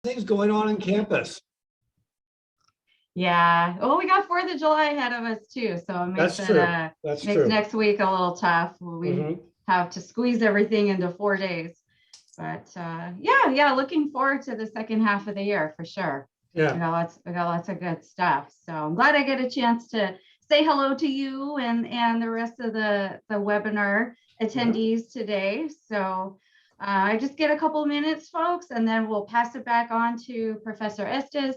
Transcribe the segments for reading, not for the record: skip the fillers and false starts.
things going on campus. Yeah. Well, we got 4th of July ahead of us too, so it makes That's true. next week a little tough. We have to squeeze everything into 4 days. But yeah, looking forward to the second half of the year for sure. Yeah. We got lots of good stuff. So I'm glad I get a chance to say hello to you and the rest of the webinar attendees today. So I just get a couple minutes, folks, and then we'll pass it back on to Professor Estes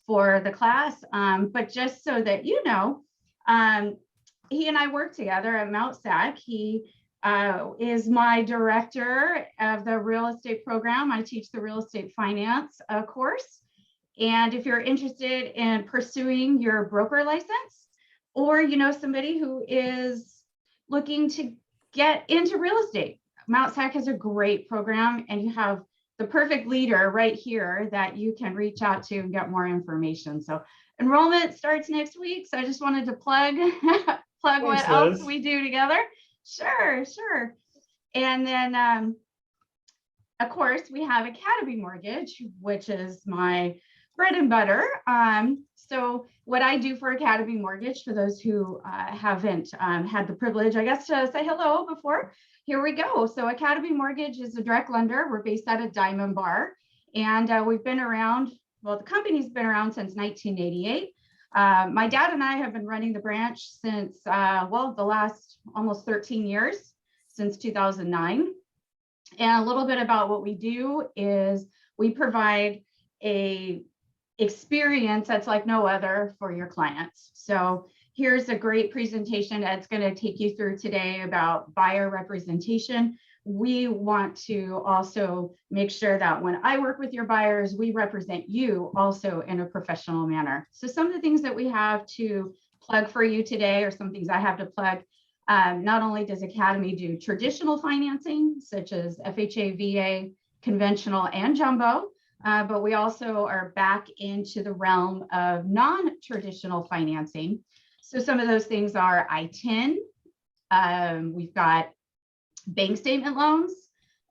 for the class. But just so that you know, he and I work together at Mount SAC. He is my director of the real estate program. I teach the real estate finance course. And if you're interested in pursuing your broker license, or you know somebody who is looking to get into real estate, Mount SAC has a great program, and you have the perfect leader right here that you can reach out to and get more information. So enrollment starts next week. So I just wanted to plug what else we do together. Sure. And then, of course, we have Academy Mortgage, which is my bread and butter. So what I do for Academy Mortgage, for those who haven't had the privilege, I guess, to say hello before, here we go. So Academy Mortgage is a direct lender. We're based out of Diamond Bar, and we've been around, well, the company's been around since 1988. My dad and I have been running the branch since, well, the last almost 13 years, since 2009. And a little bit about what we do is we provide a experience that's like no other for your clients. So here's a great presentation Ed's going to take you through today about buyer representation. We want to also make sure that when I work with your buyers, we represent you also in a professional manner. So some of the things that we have to plug for you today, or some things I have to plug, not only does Academy do traditional financing, such as FHA, VA, conventional, and jumbo, but we also are back into the realm of non-traditional financing. So some of those things are I-10. We've got bank statement loans,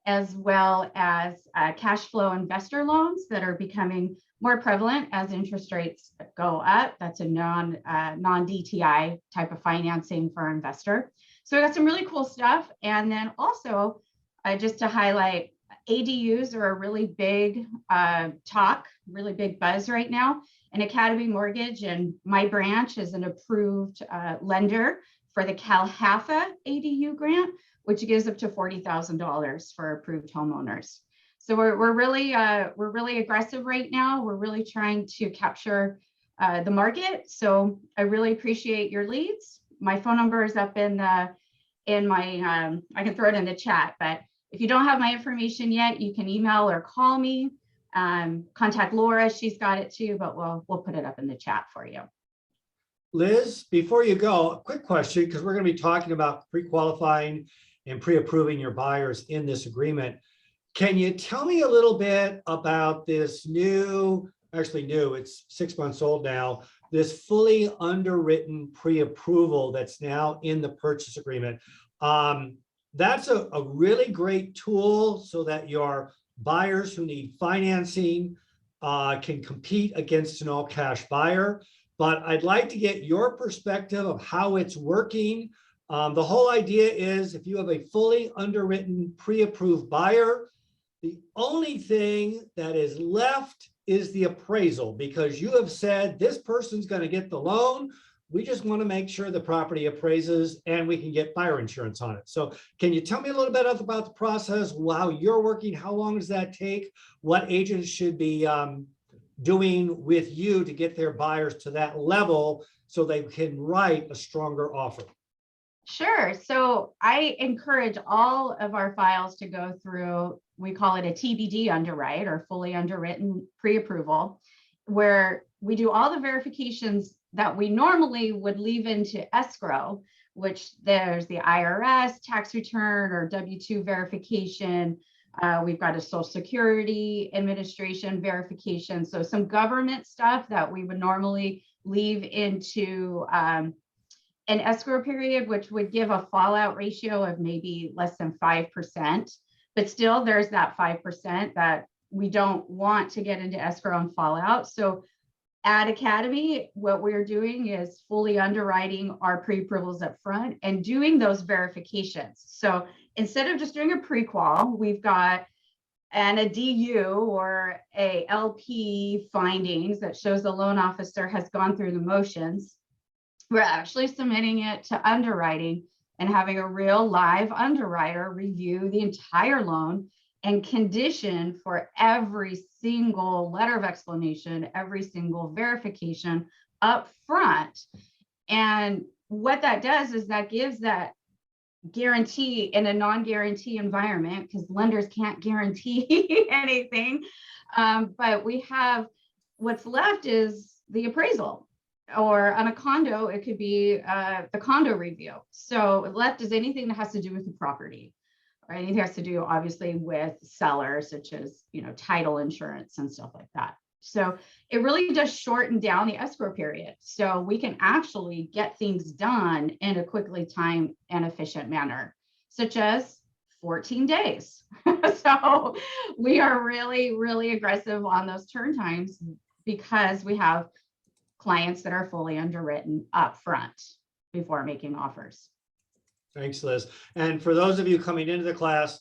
as well as cash flow investor loans that are becoming more prevalent as interest rates go up. That's a non-DTI type of financing for an investor. So we got some really cool stuff. And then also, just to highlight, ADUs are a really big really big buzz right now. And Academy Mortgage and my branch is an approved lender for the CalHFA ADU grant, which gives up to $40,000 for approved homeowners. So we're really aggressive right now. We're really trying to capture the market. So I really appreciate your leads. My phone number is up in my I can throw it in the chat, but if you don't have my information yet, you can email or call me. Contact Laura, she's got it too, but we'll put it up in the chat for you. Liz, before you go, a quick question, because we're going to be talking about pre-qualifying and pre-approving your buyers in this agreement. Can you tell me a little bit about this it's 6 months old now, this fully underwritten pre-approval that's now in the purchase agreement? That's a really great tool so that your buyers who need financing can compete against an all-cash buyer. But I'd like to get your perspective of how it's working. The whole idea is if you have a fully underwritten pre-approved buyer, the only thing that is left is the appraisal, because you have said this person's going to get the loan. We just want to make sure the property appraises and we can get fire insurance on it. So can you tell me a little bit about the process, how you're working, how long does that take, what agents should be doing with you to get their buyers to that level so they can write a stronger offer? Sure. So I encourage all of our files to go through, we call it a TBD underwrite, or fully underwritten pre-approval, where we do all the verifications that we normally would leave into escrow, which there's the IRS tax return or W-2 verification. We've got a Social Security Administration verification. So some government stuff that we would normally leave into an escrow period, which would give a fallout ratio of maybe less than 5%. But still, there's that 5% that we don't want to get into escrow and fallout. So at Academy, what we're doing is fully underwriting our pre-approvals up front and doing those verifications. So instead of just doing a pre-qual, we've got a DU or a LP findings that shows the loan officer has gone through the motions. We're actually submitting it to underwriting and having a real live underwriter review the entire loan and condition for every single letter of explanation, every single verification up front. And what that does is that gives that guarantee in a non-guarantee environment, because lenders can't guarantee anything. But we have what's left is the appraisal, or on a condo, it could be the condo review. So left is anything that has to do with the property, or anything that has to do obviously with sellers, such as, you know, title insurance and stuff like that. So it really does shorten down the escrow period. So we can actually get things done in a quickly timed and efficient manner, such as 14 days. So we are really, really aggressive on those turn times because we have clients that are fully underwritten up front before making offers. Thanks, Liz. And for those of you coming into the class,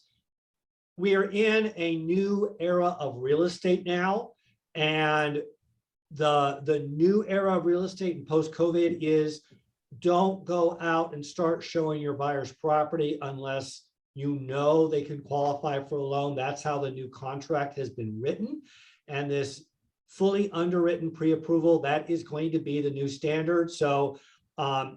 we are in a new era of real estate now. And the new era of real estate and post-COVID is don't go out and start showing your buyer's property unless you know they can qualify for a loan. That's how the new contract has been written. And this fully underwritten pre-approval, that is going to be the new standard. So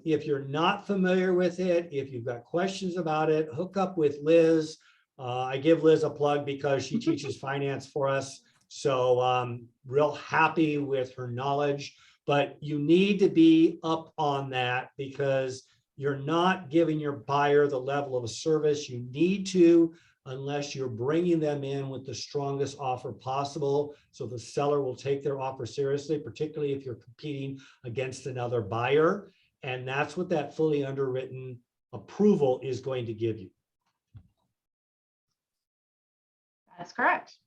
if you're not familiar with it, if you've got questions about it, hook up with Liz. I give Liz a plug because she teaches finance for us. So real happy with her knowledge, but you need to be up on that because you're not giving your buyer the level of service you need to unless you're bringing them in with the strongest offer possible. So the seller will take their offer seriously, particularly if you're competing against another buyer. And that's what that fully underwritten approval is going to give you. That's correct.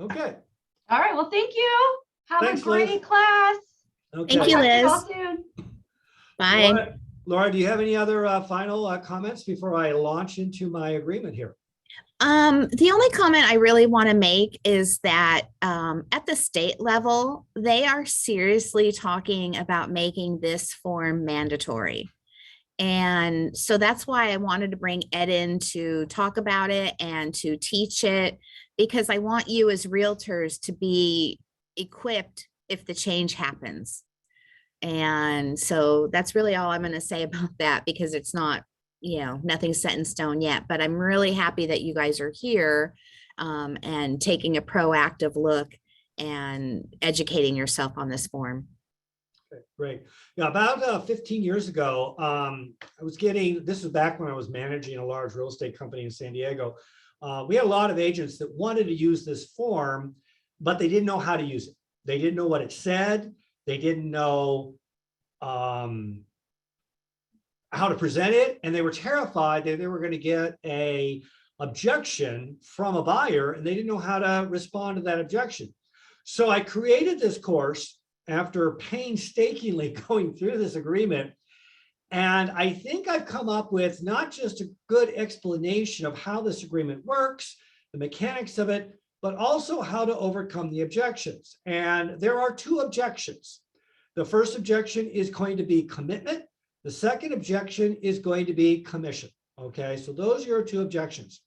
Okay. All right. Well, thank you. Have Thanks, a great Liz. class. Okay. Thank you, Talk to you all Liz. soon. Bye. Laura, do you have any other final comments before I launch into my agreement here? The only comment I really want to make is that at the state level, they are seriously talking about making this form mandatory. And so that's why I wanted to bring Ed in to talk about it and to teach it, because I want you as realtors to be equipped if the change happens. And so that's really all I'm going to say about that, because it's not, you know, nothing's set in stone yet, but I'm really happy that you guys are here and taking a proactive look and educating yourself on this form. Okay, great. Yeah, about 15 years ago, I was getting, this was back when I was managing a large real estate company in San Diego. We had a lot of agents that wanted to use this form, but they didn't know how to use it. They didn't know what it said. They didn't know how to present it. And they were terrified that they were going to get an objection from a buyer and they didn't know how to respond to that objection. So I created this course after painstakingly going through this agreement. And I think I've come up with not just a good explanation of how this agreement works, the mechanics of it, but also how to overcome the objections. And there are two objections. The first objection is going to be commitment. The second objection is going to be commission. Okay, so those are your two objections,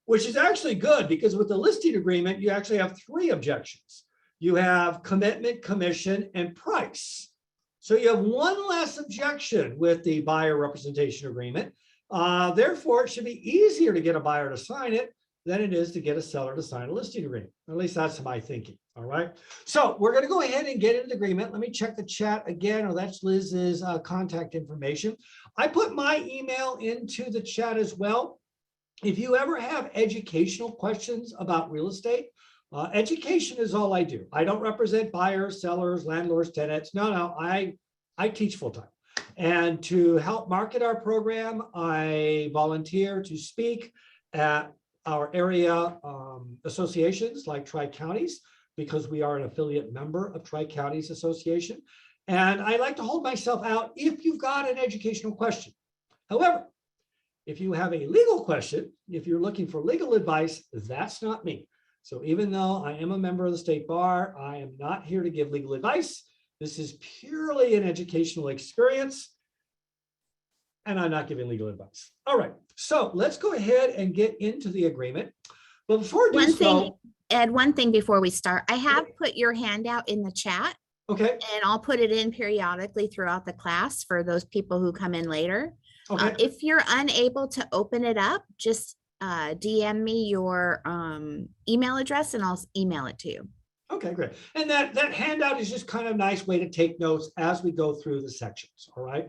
which is actually good because with the listing agreement, you actually have three objections. You have commitment, commission, and price. So you have one less objection with the buyer representation agreement. Therefore, it should be easier to get a buyer to sign it than it is to get a seller to sign a listing agreement. At least that's my thinking. All right. So we're going to go ahead and get into the agreement. Let me check the chat again. Oh, that's Liz's contact information. I put my email into the chat as well. If you ever have educational questions about real estate, education is all I do. I don't represent buyers, sellers, landlords, tenants. No, I teach full time. And to help market our program, I volunteer to speak at our area associations like Tri-Counties, because we are an affiliate member of Tri-Counties Association. And I like to hold myself out if you've got an educational question. However, if you have a legal question, if you're looking for legal advice, that's not me. So even though I am a member of the state bar, I am not here to give legal advice. This is purely an educational experience, and I'm not giving legal advice. All right, so let's go ahead and get into the agreement. But before we do so, Ed, one thing before we start, I have put your handout in the chat. Okay. And I'll put it in periodically throughout the class for those people who come in later. Okay. If you're unable to open it up, just DM me your email address and I'll email it to you. Okay, great. And that handout is just kind of a nice way to take notes as we go through the sections, all right?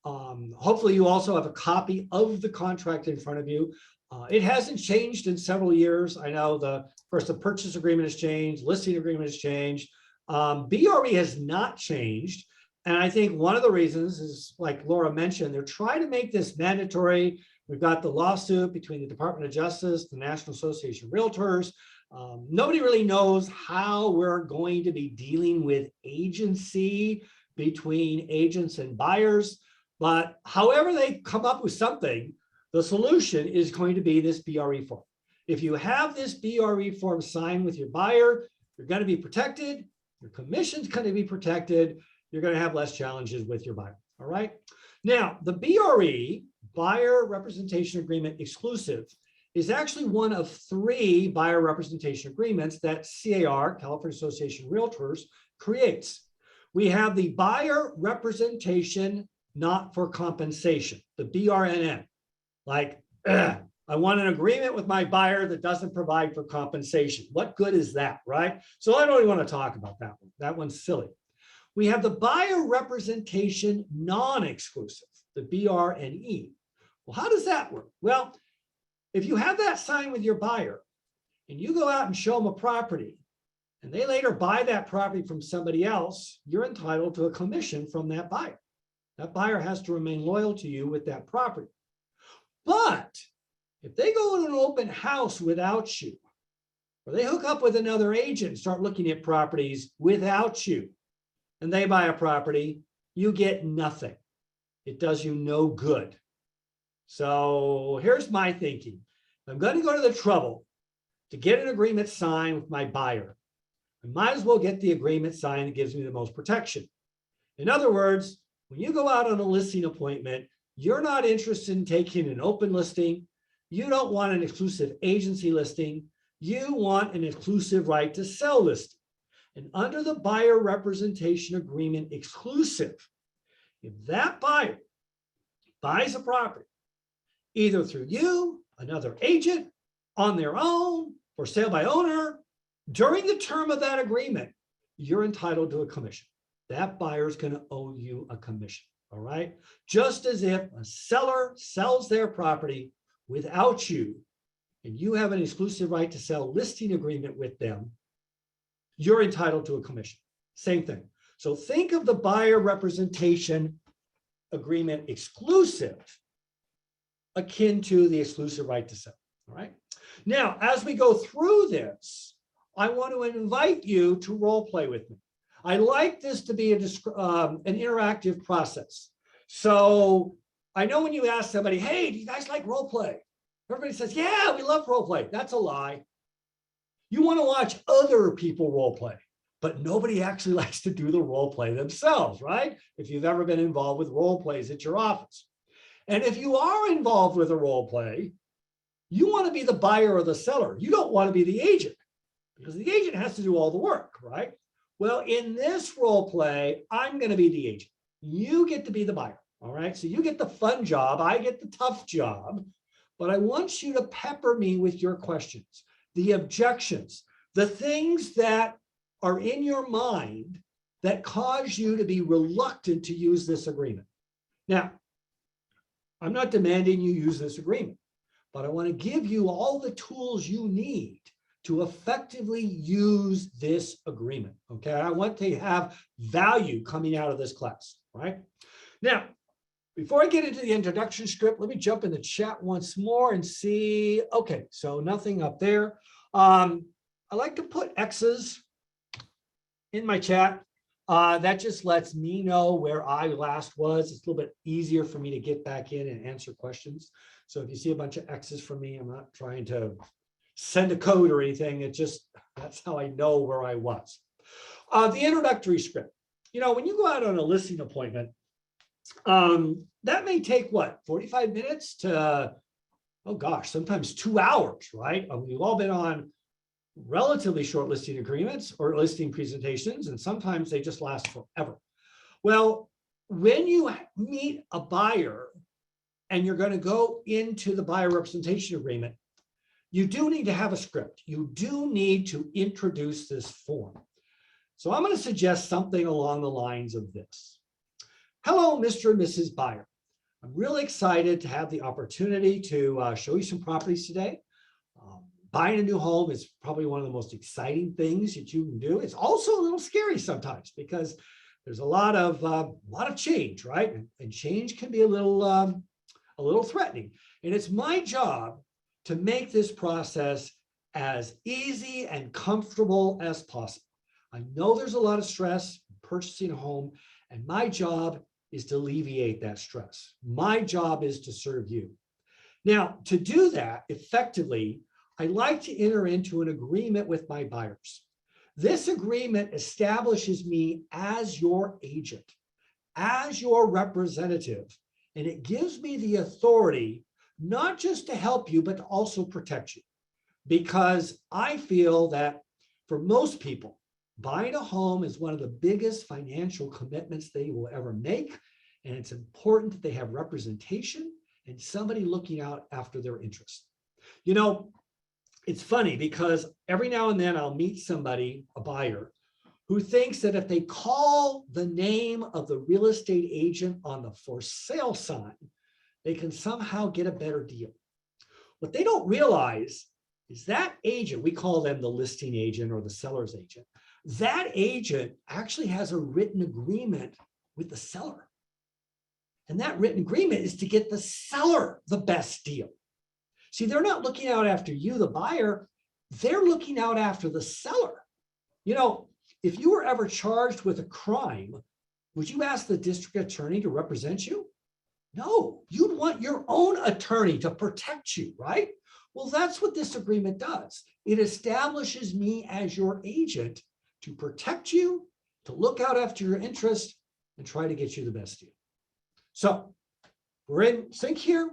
Hopefully you also have a copy of the contract in front of you. It hasn't changed in several years. I know the purchase agreement has changed, listing agreement has changed. BRE has not changed. And I think one of the reasons is, like Laura mentioned, they're trying to make this mandatory. We've got the lawsuit between the Department of Justice, the National Association of Realtors. Nobody really knows how we're going to be dealing with agency between agents and buyers. But however they come up with something, the solution is going to be this BRE form. If you have this BRE form signed with your buyer, you're going to be protected. Your commission's going to be protected. You're going to have less challenges with your buyer. All right. Now, the BRE, Buyer Representation Agreement Exclusive, is actually one of 3 buyer representation agreements that CAR, California Association of Realtors, creates. We have the Buyer Representation Not for Compensation, the BRNN. Like, I want an agreement with my buyer that doesn't provide for compensation. What good is that, right? So I don't even want to talk about that one. That one's silly. We have the Buyer Representation Non-Exclusive, the BRNE. Well, how does that work? Well, if you have that signed with your buyer and you go out and show them a property and they later buy that property from somebody else, you're entitled to a commission from that buyer. That buyer has to remain loyal to you with that property. But if they go to an open house without you, or they hook up with another agent and start looking at properties without you, and they buy a property, you get nothing. It does you no good. So here's my thinking. I'm going to go to the trouble to get an agreement signed with my buyer. I might as well get the agreement signed that gives me the most protection. In other words, when you go out on a listing appointment, you're not interested in taking an open listing. You don't want an exclusive agency listing. You want an exclusive right to sell listing. And under the Buyer Representation Agreement Exclusive, if that buyer buys a property, either through you, another agent, on their own, for sale by owner, during the term of that agreement, you're entitled to a commission. That buyer is going to owe you a commission, all right? Just as if a seller sells their property without you, and you have an exclusive right to sell listing agreement with them, you're entitled to a commission. Same thing. So think of the Buyer Representation Agreement Exclusive akin to the exclusive right to sell, all right? Now, as we go through this, I want to invite you to role play with me. I like this to be an interactive process. So I know when you ask somebody, hey, do you guys like role play? Everybody says, yeah, we love role play. That's a lie. You want to watch other people role play, but nobody actually likes to do the role play themselves, right? If you've ever been involved with role plays at your office. And if you are involved with a role play, you want to be the buyer or the seller. You don't want to be the agent because the agent has to do all the work, right? Well, in this role play, I'm going to be the agent. You get to be the buyer, all right? So you get the fun job. I get the tough job, but I want you to pepper me with your questions, the objections, the things that are in your mind that cause you to be reluctant to use this agreement. Now, I'm not demanding you use this agreement, but I want to give you all the tools you need to effectively use this agreement, okay? I want to have value coming out of this class, right? Now, Before I get into the introduction script, let me jump in the chat once more and see. Okay, so nothing up there. I like to put X's in my chat. That just lets me know where I last was. It's a little bit easier for me to get back in and answer questions. So if you see a bunch of X's from me, I'm not trying to send a code or anything. It just, that's how I know where I was. The introductory script. You know, when you go out on a listing appointment, that may take what, 45 minutes to, oh gosh, sometimes 2 hours, right? We've all been on relatively short listing agreements or listing presentations, and sometimes they just last forever. Well, when you meet a buyer and you're going to go into the buyer representation agreement, you do need to have a script. You do need to introduce this form. So I'm going to suggest something along the lines of this. Hello, Mr. and Mrs. Buyer. I'm really excited to have the opportunity to show you some properties today. Buying a new home is probably one of the most exciting things that you can do. It's also a little scary sometimes because there's a lot of change, right? And change can be a little threatening. And it's my job to make this process as easy and comfortable as possible. I know there's a lot of stress purchasing a home, and my job is to alleviate that stress. My job is to serve you. Now, to do that effectively, I like to enter into an agreement with my buyers. This agreement establishes me as your agent, as your representative, and it gives me the authority not just to help you, but to also protect you. Because I feel that for most people, buying a home is one of the biggest financial commitments they will ever make, and it's important that they have representation and somebody looking out after their interests. You know, it's funny because every now and then I'll meet somebody, a buyer, who thinks that if they call the name of the real estate agent on the for sale sign, they can somehow get a better deal. What they don't realize is that agent, we call them the listing agent or the seller's agent, that agent actually has a written agreement with the seller. And that written agreement is to get the seller the best deal. See, they're not looking out after you, the buyer, they're looking out after the seller. You know, if you were ever charged with a crime, would you ask the district attorney to represent you? No, you'd want your own attorney to protect you, right? Well, that's what this agreement does. It establishes me as your agent to protect you, to look out after your interest, and try to get you the best deal. So we're in sync here.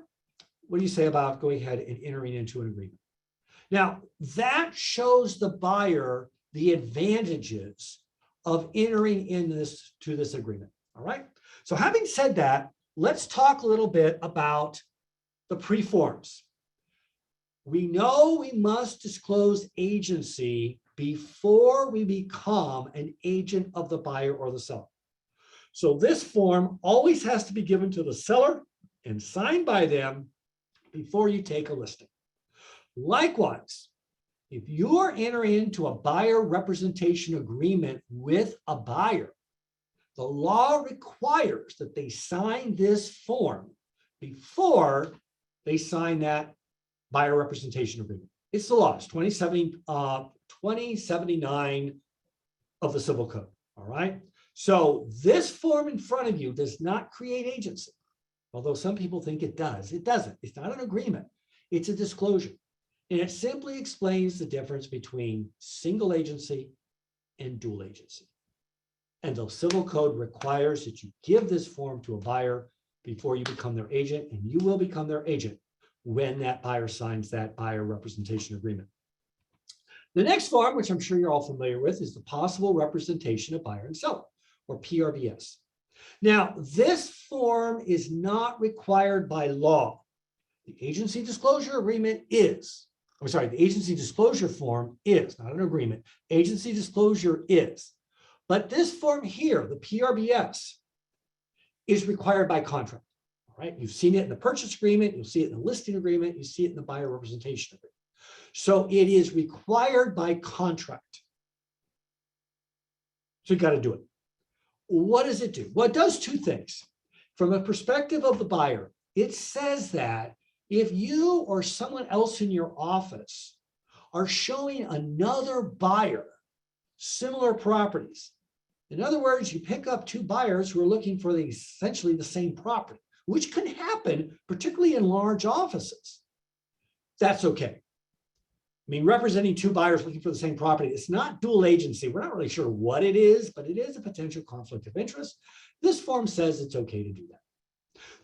What do you say about going ahead and entering into an agreement? Now, that shows the buyer the advantages of entering into this agreement, all right? So having said that, let's talk a little bit about the pre-forms. We know we must disclose agency before we become an agent of the buyer or the seller. So this form always has to be given to the seller and signed by them before you take a listing. Likewise, if you are entering into a buyer representation agreement with a buyer, the law requires that they sign this form before they sign that buyer representation agreement. It's the law. It's 2079 of the Civil Code, all right? So this form in front of you does not create agency. Although some people think it does. It doesn't. It's not an agreement. It's a disclosure. And it simply explains the difference between single agency and dual agency. And the Civil Code requires that you give this form to a buyer before you become their agent, and you will become their agent when that buyer signs that buyer representation agreement. The next form, which I'm sure you're all familiar with, is the possible representation of buyer and seller, or PRBS. Now, this form is not required by law. The agency disclosure agreement is, the agency disclosure form is, not an agreement. Agency disclosure is. But this form here, the PRBS, is required by contract. All right, you've seen it in the purchase agreement, you'll see it in the listing agreement, you see it in the buyer representation agreement. So it is required by contract. So you got to do it. What does it do? Well, it does two things. from a perspective of the buyer, it says that if you or someone else in your office are showing another buyer similar properties, in other words, you pick up two buyers who are looking for essentially the same property, which can happen, particularly in large offices, that's okay. I mean, representing two buyers looking for the same property, it's not dual agency. We're not really sure what it is, but it is a potential conflict of interest. This form says it's okay to do that.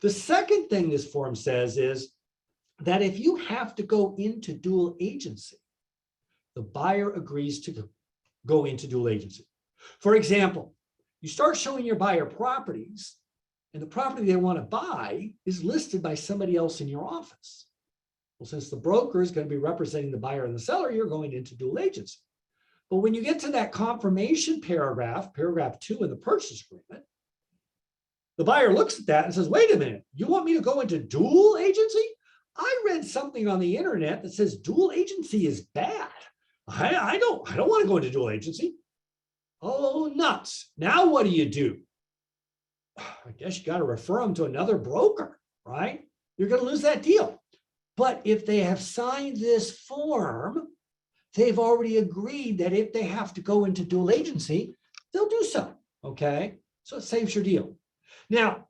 The second thing this form says is that if you have to go into dual agency, the buyer agrees to go into dual agency. For example, you start showing your buyer properties, and the property they want to buy is listed by somebody else in your office. Well, since the broker is going to be representing the buyer and the seller, you're going into dual agency. But when you get to that confirmation paragraph, paragraph 2 in the purchase agreement, the buyer looks at that and says, wait a minute, you want me to go into dual agency? I read something on the internet that says dual agency is bad. I don't want to go into dual agency. Oh, nuts. Now what do? I guess you got to refer them to another broker, right? You're going to lose that deal. But if they have signed this form, they've already agreed that if they have to go into dual agency, they'll do so, okay? So it saves your deal. Now,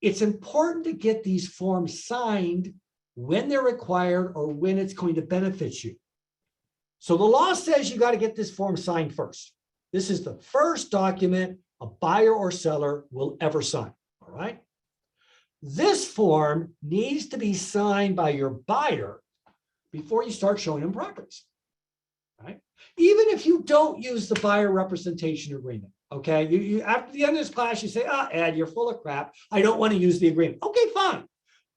it's important to get these forms signed when they're required or when it's going to benefit you. So the law says you got to get this form signed first. This is the first document a buyer or seller will ever sign, all right? This form needs to be signed by your buyer before you start showing them properties, right? Even if you don't use the buyer representation agreement, okay? You after the end of this class, you say, Ed, you're full of crap. I don't want to use the agreement. Okay, fine.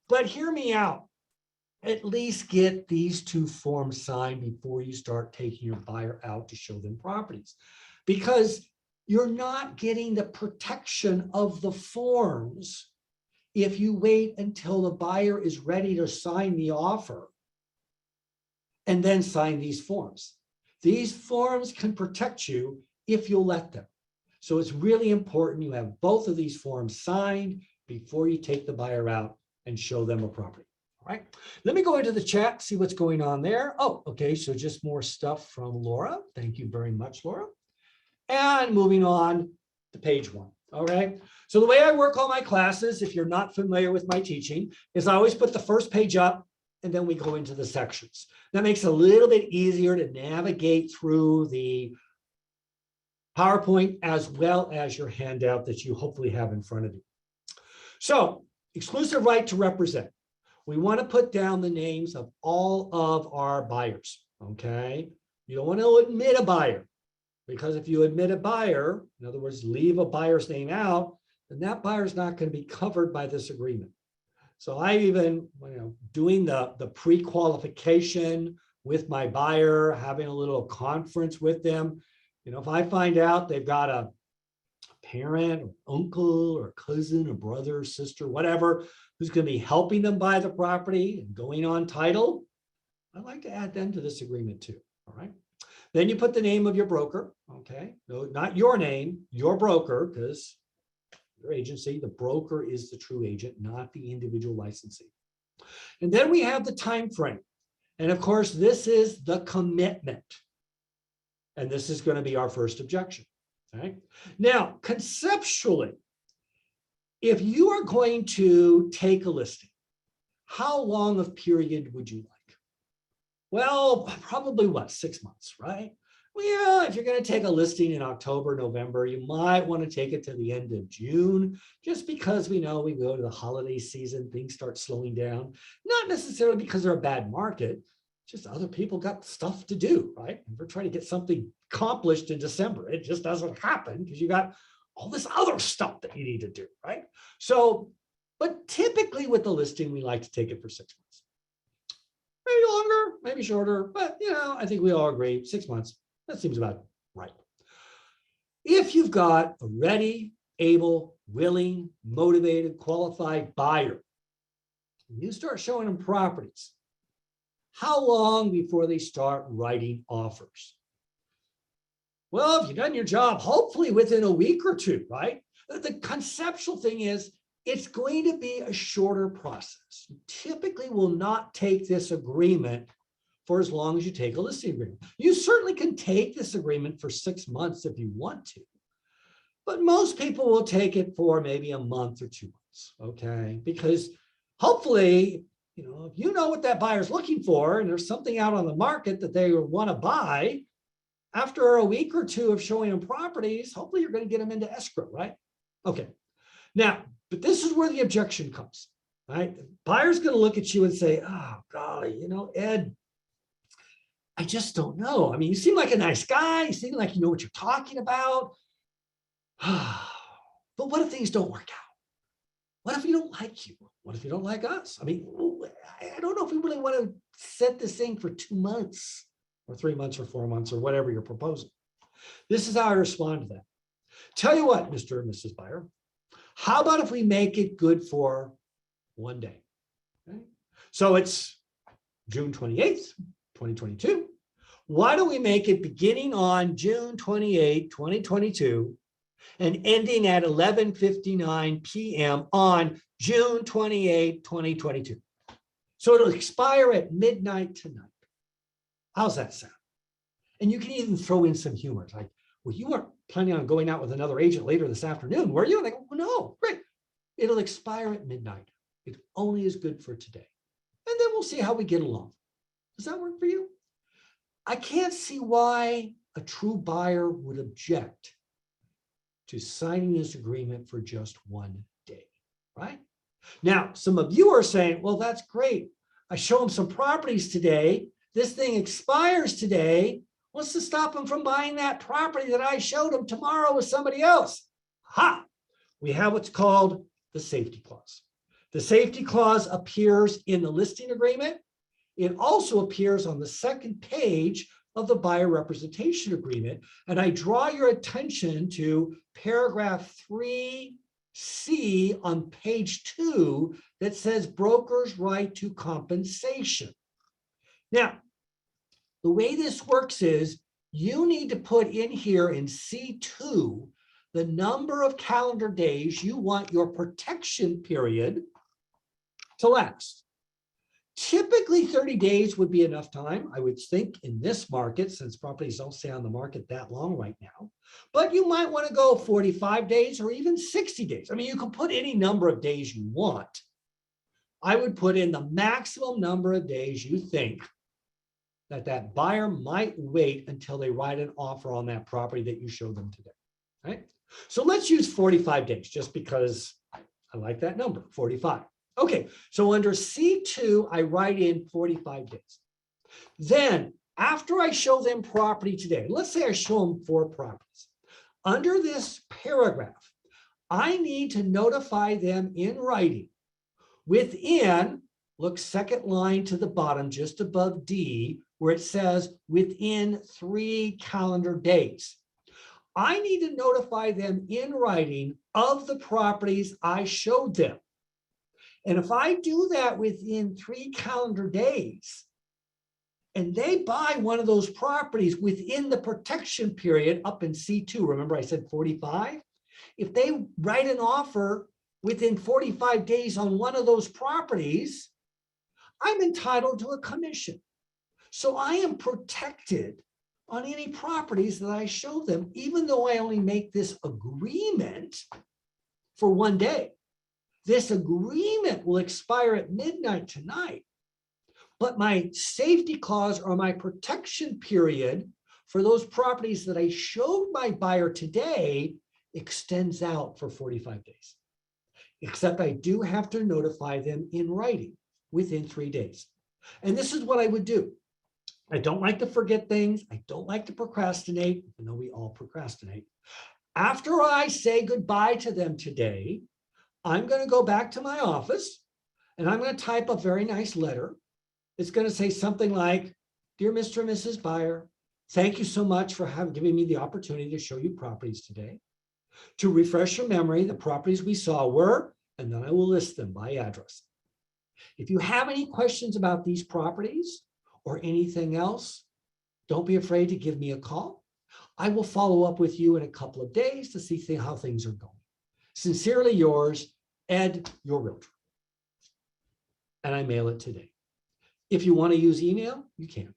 But hear me out. At least get these two forms signed before you start taking your buyer out to show them properties, because you're not getting the protection of the forms if you wait until the buyer is ready to sign the offer and then sign these forms. These forms can protect you if you'll let them. So it's really important you have both of these forms signed before you take the buyer out and show them a property. All right, let me go into the chat, see what's going on there. Oh, okay, so just more stuff from Laura. Thank you very much, Laura. And moving on to page 1. All right, so the way I work all my classes, if you're not familiar with my teaching, is I always put the first page up and then we go into the sections. That makes it a little bit easier to navigate through the PowerPoint as well as your handout that you hopefully have in front of you. So, exclusive right to represent. We want to put down the names of all of our buyers, okay? You don't want to admit a buyer, because if you admit a buyer, in other words, leave a buyer's name out, then that buyer's not going to be covered by this agreement. So I even, doing the pre-qualification with my buyer, having a little conference with them, if I find out they've got a parent or uncle or cousin or brother or sister, whatever, who's going to be helping them buy the property and going on title, I'd like to add them to this agreement too, all right? Then you put the name of your broker, okay? No, not your name, your broker, because your agency, the broker is the true agent, not the individual licensee. And then we have the time frame. And of course, this is the commitment. And this is going to be our first objection, okay? Now, conceptually, if you are going to take a listing, how long of period would you like? Well, probably 6 months, right? Well, if you're going to take a listing in October, November, you might want to take it to the end of June, just because we know we go to the holiday season, things start slowing down. Not necessarily because they're a bad market, just other people got stuff to do, right? And we're trying to get something accomplished in December. It just doesn't happen because you got all this other stuff that you need to do, right? So, but typically with the listing, we like to take it for 6 months. Maybe longer, maybe shorter, but I think we all agree 6 months. That seems about right. If you've got a ready, able, willing, motivated, qualified buyer, and you start showing them properties, how long before they start writing offers? Well, if you've done your job, hopefully within a week or two, right? The conceptual thing is, it's going to be a shorter process. You typically will not take this agreement for as long as you take a listing agreement. You certainly can take this agreement for 6 months if you want to, but most people will take it for maybe a month or 2 months, okay? Because hopefully, if you know what that buyer's looking for and there's something out on the market that they want to buy, after a week or two of showing them properties, hopefully you're going to get them into escrow, right? Okay. Now, but this is where the objection comes, right? The buyer's going to look at you and say, oh, golly, Ed, I just don't know. I mean, you seem like a nice guy. You seem like you know what you're talking about. But what if things don't work out? What if we don't like you? What if you don't like us? I mean, I don't know if we really want to set this thing for 2 months or 3 months or 4 months or whatever you're proposing. This is how I respond to that. Tell you what, Mr. and Mrs. Buyer, how about if we make it good for 1 day? Okay. So it's June 28th, 2022. Why don't we make it beginning on June 28, 2022 and ending at 11:59 p.m. on June 28, 2022. So it'll expire at midnight tonight. How's that sound? And you can even throw in some humor. It's like, well, you weren't planning on going out with another agent later this afternoon, were you? And they go, well, no, great. It'll expire at midnight. It only is good for today. And then we'll see how we get along. Does that work for you? I can't see why a true buyer would object to signing this agreement for just 1 day, right? Now, some of you are saying, well, that's great. I show them some properties today. This thing expires today. What's to stop them from buying that property that I showed them tomorrow with somebody else? Ha! We have what's called the safety clause. The safety clause appears in the listing agreement. It also appears on the second page of the buyer representation agreement. And I draw your attention to paragraph 3C on page 2 that says broker's right to compensation. Now, the way this works is you need to put in here in C2 the number of calendar days you want your protection period to last. Typically 30 days would be enough time, I would think, in this market, since properties don't stay on the market that long right now. But you might want to go 45 days or even 60 days. I mean, you can put any number of days you want. I would put in the maximum number of days you think that buyer might wait until they write an offer on that property that you showed them today, right? So let's use 45 days just because I like that number, 45. Okay, so under C2, I write in 45 days. Then after I show them property today, let's say I show them 4 properties. Under this paragraph, I need to notify them in writing within, look second line to the bottom, just above D, where it says within 3 calendar days. I need to notify them in writing of the properties I showed them. And if I do that within 3 calendar days, and they buy one of those properties within the protection period up in C2, remember I said 45? If they write an offer within 45 days on one of those properties, I'm entitled to a commission. So I am protected on any properties that I show them, even though I only make this agreement for 1 day. This agreement will expire at midnight tonight, but my safety clause or my protection period for those properties that I showed my buyer today extends out for 45 days, except I do have to notify them in writing within 3 days. And this is what I would do. I don't like to forget things. I don't like to procrastinate, even though we all procrastinate. After I say goodbye to them today, I'm going to go back to my office and I'm going to type a very nice letter. It's going to say something like, dear Mr. and Mrs. Buyer, thank you so much for giving me the opportunity to show you properties today. To refresh your memory, the properties we saw were, and then I will list them by address. If you have any questions about these properties or anything else, don't be afraid to give me a call. I will follow up with you in a couple of days to see how things are going. Sincerely yours, Ed, your realtor. And I mail it today. If you want to use email, you can.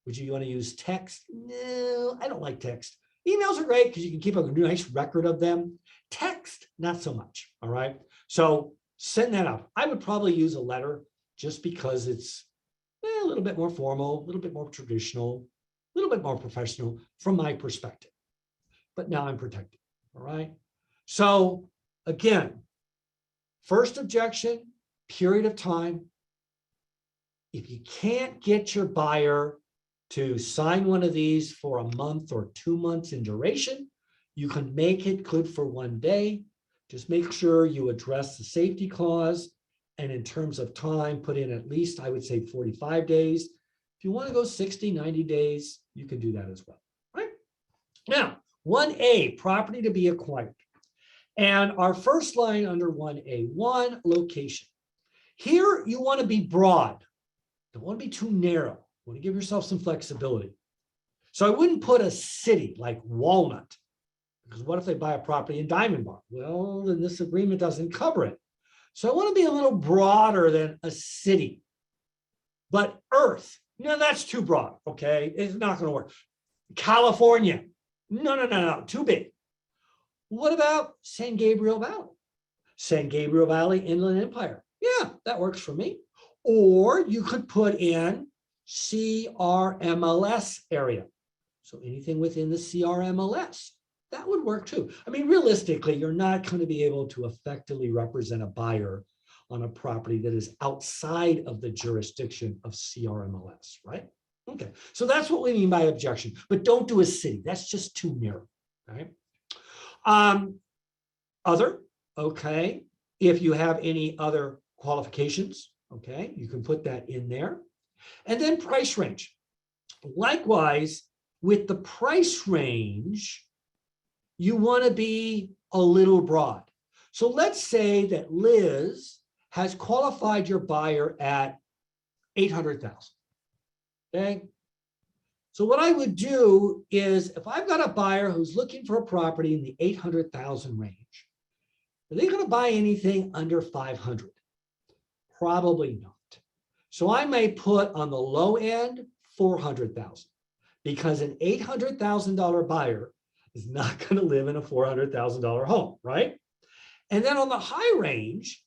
Would you want to use text? No, I don't like text. Emails are great because you can keep a nice record of them. Text, not so much. All right. So send that out. I would probably use a letter just because it's a little bit more formal, a little bit more traditional, a little bit more professional from my perspective. But now I'm protected. All right. So again, first objection, period of time. If you can't get your buyer to sign one of these for a month or 2 months in duration, you can make it good for 1 day. Just make sure you address the safety clause. And in terms of time, put in at least, I would say 45 days. If you want to go 60, 90 days, you can do that as well. Right? Now, 1A, property to be acquired. And our first line under 1A, 1, location. Here, you want to be broad. Don't want to be too narrow. You want to give yourself some flexibility. So I wouldn't put a city like Walnut, because what if they buy a property in Diamond Bar? Well, then this agreement doesn't cover it. So I want to be a little broader than a city. But Earth, no, that's too broad, okay? It's not going to work. California, no, too big. What about San Gabriel Valley? San Gabriel Valley, Inland Empire. Yeah, that works for me. Or you could put in CRMLS area. So anything within the CRMLS, that would work too. I mean, realistically, you're not going to be able to effectively represent a buyer on a property that is outside of the jurisdiction of CRMLS, right? Okay, so that's what we mean by objection, but don't do a city. That's just too narrow, right? Other, okay, if you have any other qualifications, okay, you can put that in there. And then price range. Likewise, with the price range, you want to be a little broad. So let's say that Liz has qualified your buyer at 800,000. Okay. So what I would do is if I've got a buyer who's looking for a property in the 800,000 range, are they going to buy anything under 500? Probably not. So I may put on the low end 400,000 because an $800,000 buyer is not going to live in a $400,000 home, right? And then on the high range,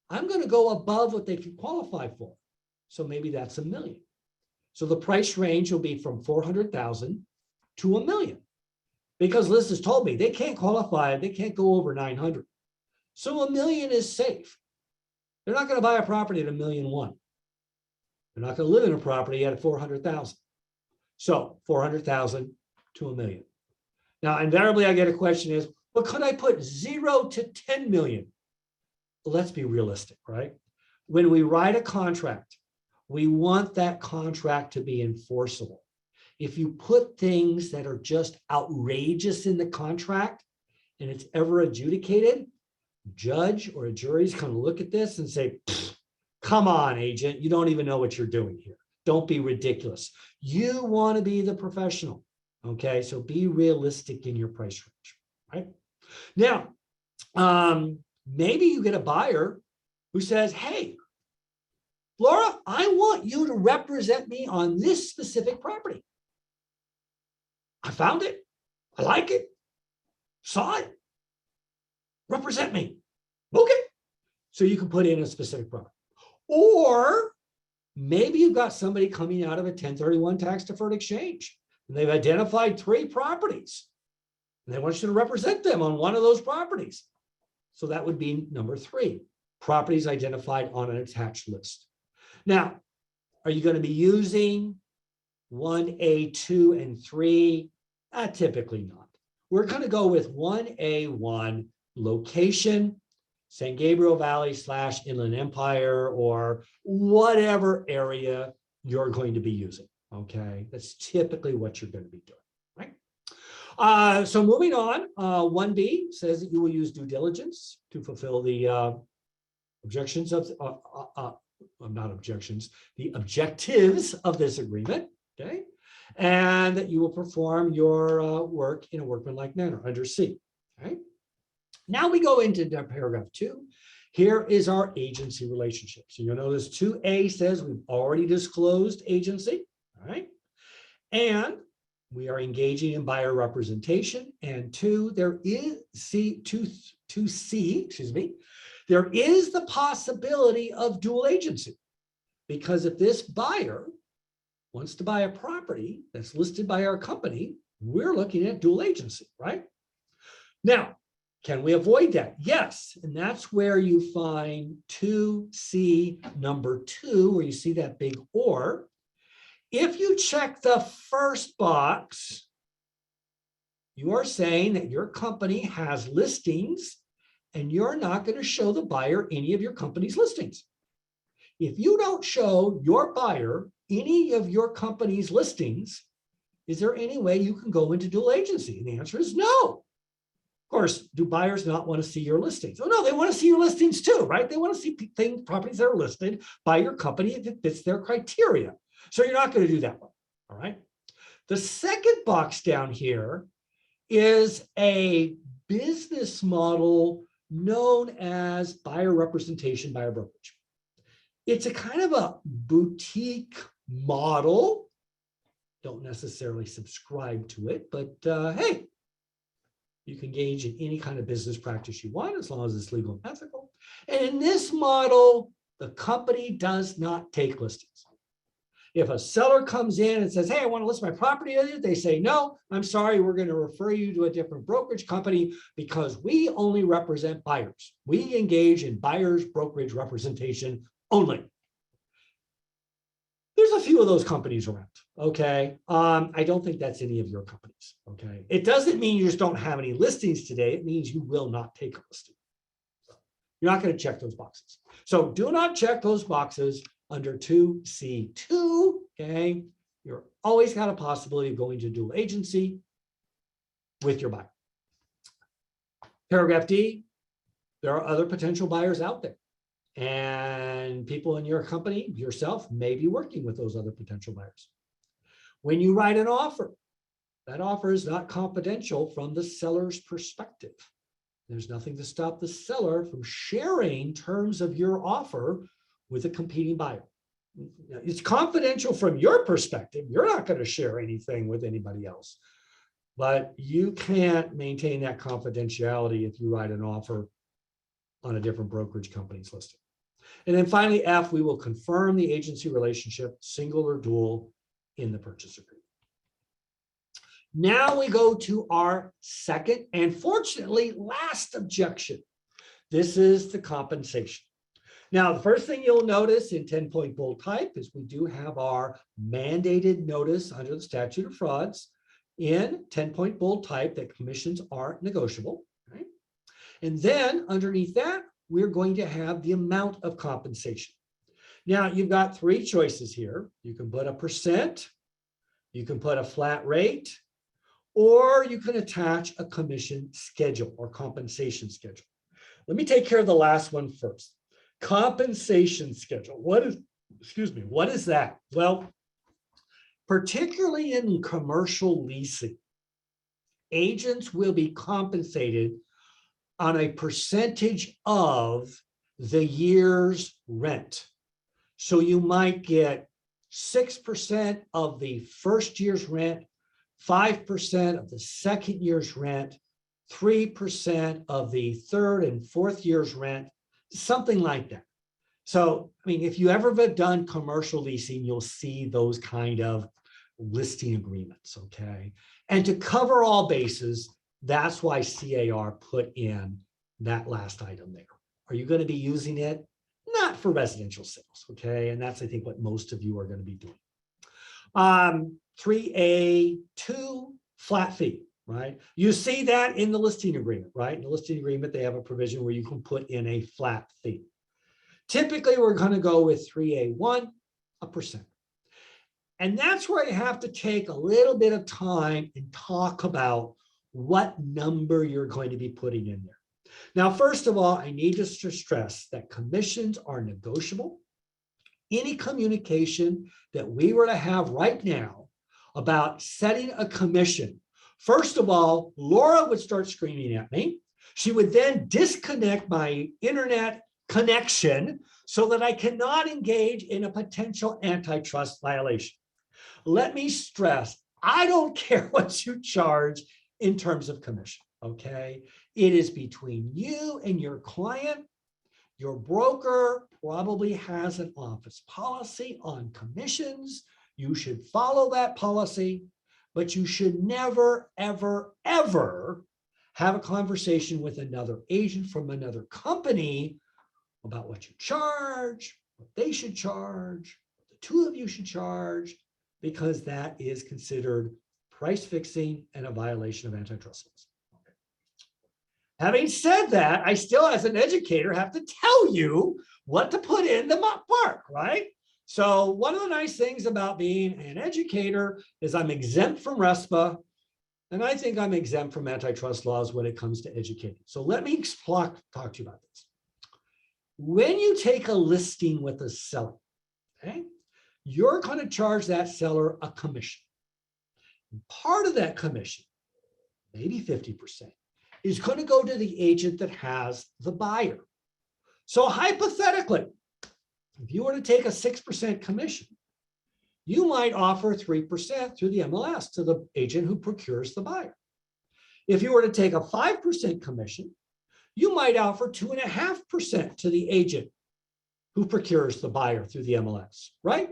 I'm going to go above what they can qualify for. So maybe that's $1 million. So the price range will be from 400,000 to $1 million because Liz has told me they can't qualify, they can't go over 900. So $1 million is safe. They're not going to buy a property at $1.1 million. They're not going to live in a property at 400,000. So 400,000 to $1 million. Now, invariably, I get a question is, well, could I put 0 to 10 million? Let's be realistic, right? When we write a contract, we want that contract to be enforceable. If you put things that are just outrageous in the contract and it's ever adjudicated, judge or a jury is going to look at this and say, come on, agent, you don't even know what you're doing here. Don't be ridiculous. You want to be the professional. Okay, so be realistic in your price range, right? Now, maybe you get a buyer who says, hey, Laura, I want you to represent me on this specific property. I found it. I like it. Saw it. Represent me. Okay. So you can put in a specific property. Or maybe you've got somebody coming out of a 1031 tax deferred exchange and they've identified 3 properties and they want you to represent them on one of those properties. So that would be number 3, properties identified on an attached list. Now, are you going to be using 1A, 2, and 3? Typically not. We're going to go with 1A1, location, San Gabriel Valley / Inland Empire, or whatever area you're going to be using. Okay, that's typically what you're going to be doing, right? So moving on, 1B says that you will use due diligence to fulfill the objections of, not objections, the objectives of this agreement, okay? And that you will perform your work in a workmanlike manner under C, okay? Now we go into paragraph 2, Here is our agency relationship. So you'll notice 2A says we've already disclosed agency, all right? And we are engaging in buyer representation. And there is 2C, excuse me, there is the possibility of dual agency. Because if this buyer wants to buy a property that's listed by our company, we're looking at dual agency, right? Now, can we avoid that? Yes, and that's where you find 2C number 2, where you see that big or. If you check the first box, you are saying that your company has listings and you're not going to show the buyer any of your company's listings. If you don't show your buyer any of your company's listings, is there any way you can go into dual agency? And the answer is no. Of course, do buyers not want to see your listings? Oh, no, they want to see your listings too, right? They want to see properties that are listed by your company if it fits their criteria. So you're not going to do that one, all right? The second box down here is a business model known as buyer representation, buyer brokerage. It's a kind of a boutique model. Don't necessarily subscribe to it, but hey, you can engage in any kind of business practice you want as long as it's legal and ethical. And in this model, the company does not take listings. If a seller comes in and says, hey, I want to list my property with you, they say, no, I'm sorry, we're going to refer you to a different brokerage company because we only represent buyers. We engage in buyers brokerage representation only. There's a few of those companies around, okay? I don't think that's any of your companies, okay? It doesn't mean you just don't have any listings today. It means you will not take a listing. You're not going to check those boxes. So do not check those boxes under 2C2, okay? You're always got a possibility of going to dual agency with your buyer. Paragraph D, there are other potential buyers out there. And people in your company, yourself, may be working with those other potential buyers. When you write an offer, that offer is not confidential from the seller's perspective. There's nothing to stop the seller from sharing terms of your offer with a competing buyer. It's confidential from your perspective. You're not going to share anything with anybody else. But you can't maintain that confidentiality if you write an offer on a different brokerage company's listing. And then finally, F, we will confirm the agency relationship, single or dual, in the purchase agreement. Now we go to our second and fortunately last objection. This is the compensation. Now, the first thing you'll notice in 10-point bold type is we do have our mandated notice under the statute of frauds in 10-point bold type that commissions are negotiable. Right? And then underneath that, we're going to have the amount of compensation. Now, you've got three choices here. You can put a percent, you can put a flat rate, or you can attach a commission schedule or compensation schedule. Let me take care of the last one first. Compensation schedule. What is that? Well, particularly in commercial leasing, agents will be compensated on a percentage of the year's rent. So you might get 6% of the first year's rent, 5% of the second year's rent, 3% of the third and fourth year's rent, something like that. So, I mean, if you ever have done commercial leasing, you'll see those kind of listing agreements, okay? And to cover all bases, that's why CAR put in that last item there. Are you going to be using it? Not for residential sales, okay? And that's, I think, what most of you are going to be doing. 3A2, flat fee, right? You see that in the listing agreement, right? In the listing agreement, they have a provision where you can put in a flat fee. Typically, we're going to go with 3A1, 1%. And that's where you have to take a little bit of time and talk about what number you're going to be putting in there. Now, first of all, I need to stress that commissions are negotiable. Any communication that we were to have right now about setting a commission, first of all, Laura would start screaming at me. She would then disconnect my internet connection so that I cannot engage in a potential antitrust violation. Let me stress, I don't care what you charge in terms of commission, okay? It is between you and your client. Your broker probably has an office policy on commissions. You should follow that policy, but you should never, ever, ever have a conversation with another agent from another company about what you charge, what they should charge, what the two of you should charge, because that is considered price fixing and a violation of antitrust laws. Okay. Having said that, I still, as an educator, have to tell you what to put in the mark, right? So one of the nice things about being an educator is I'm exempt from RESPA, and I think I'm exempt from antitrust laws when it comes to educating. So let me talk to you about this. When you take a listing with a seller, okay, you're going to charge that seller a commission. And part of that commission, maybe 50%, is going to go to the agent that has the buyer. So hypothetically, if you were to take a 6% commission, you might offer 3% through the MLS to the agent who procures the buyer. If you were to take a 5% commission, you might offer 2.5% to the agent who procures the buyer through the MLS, right?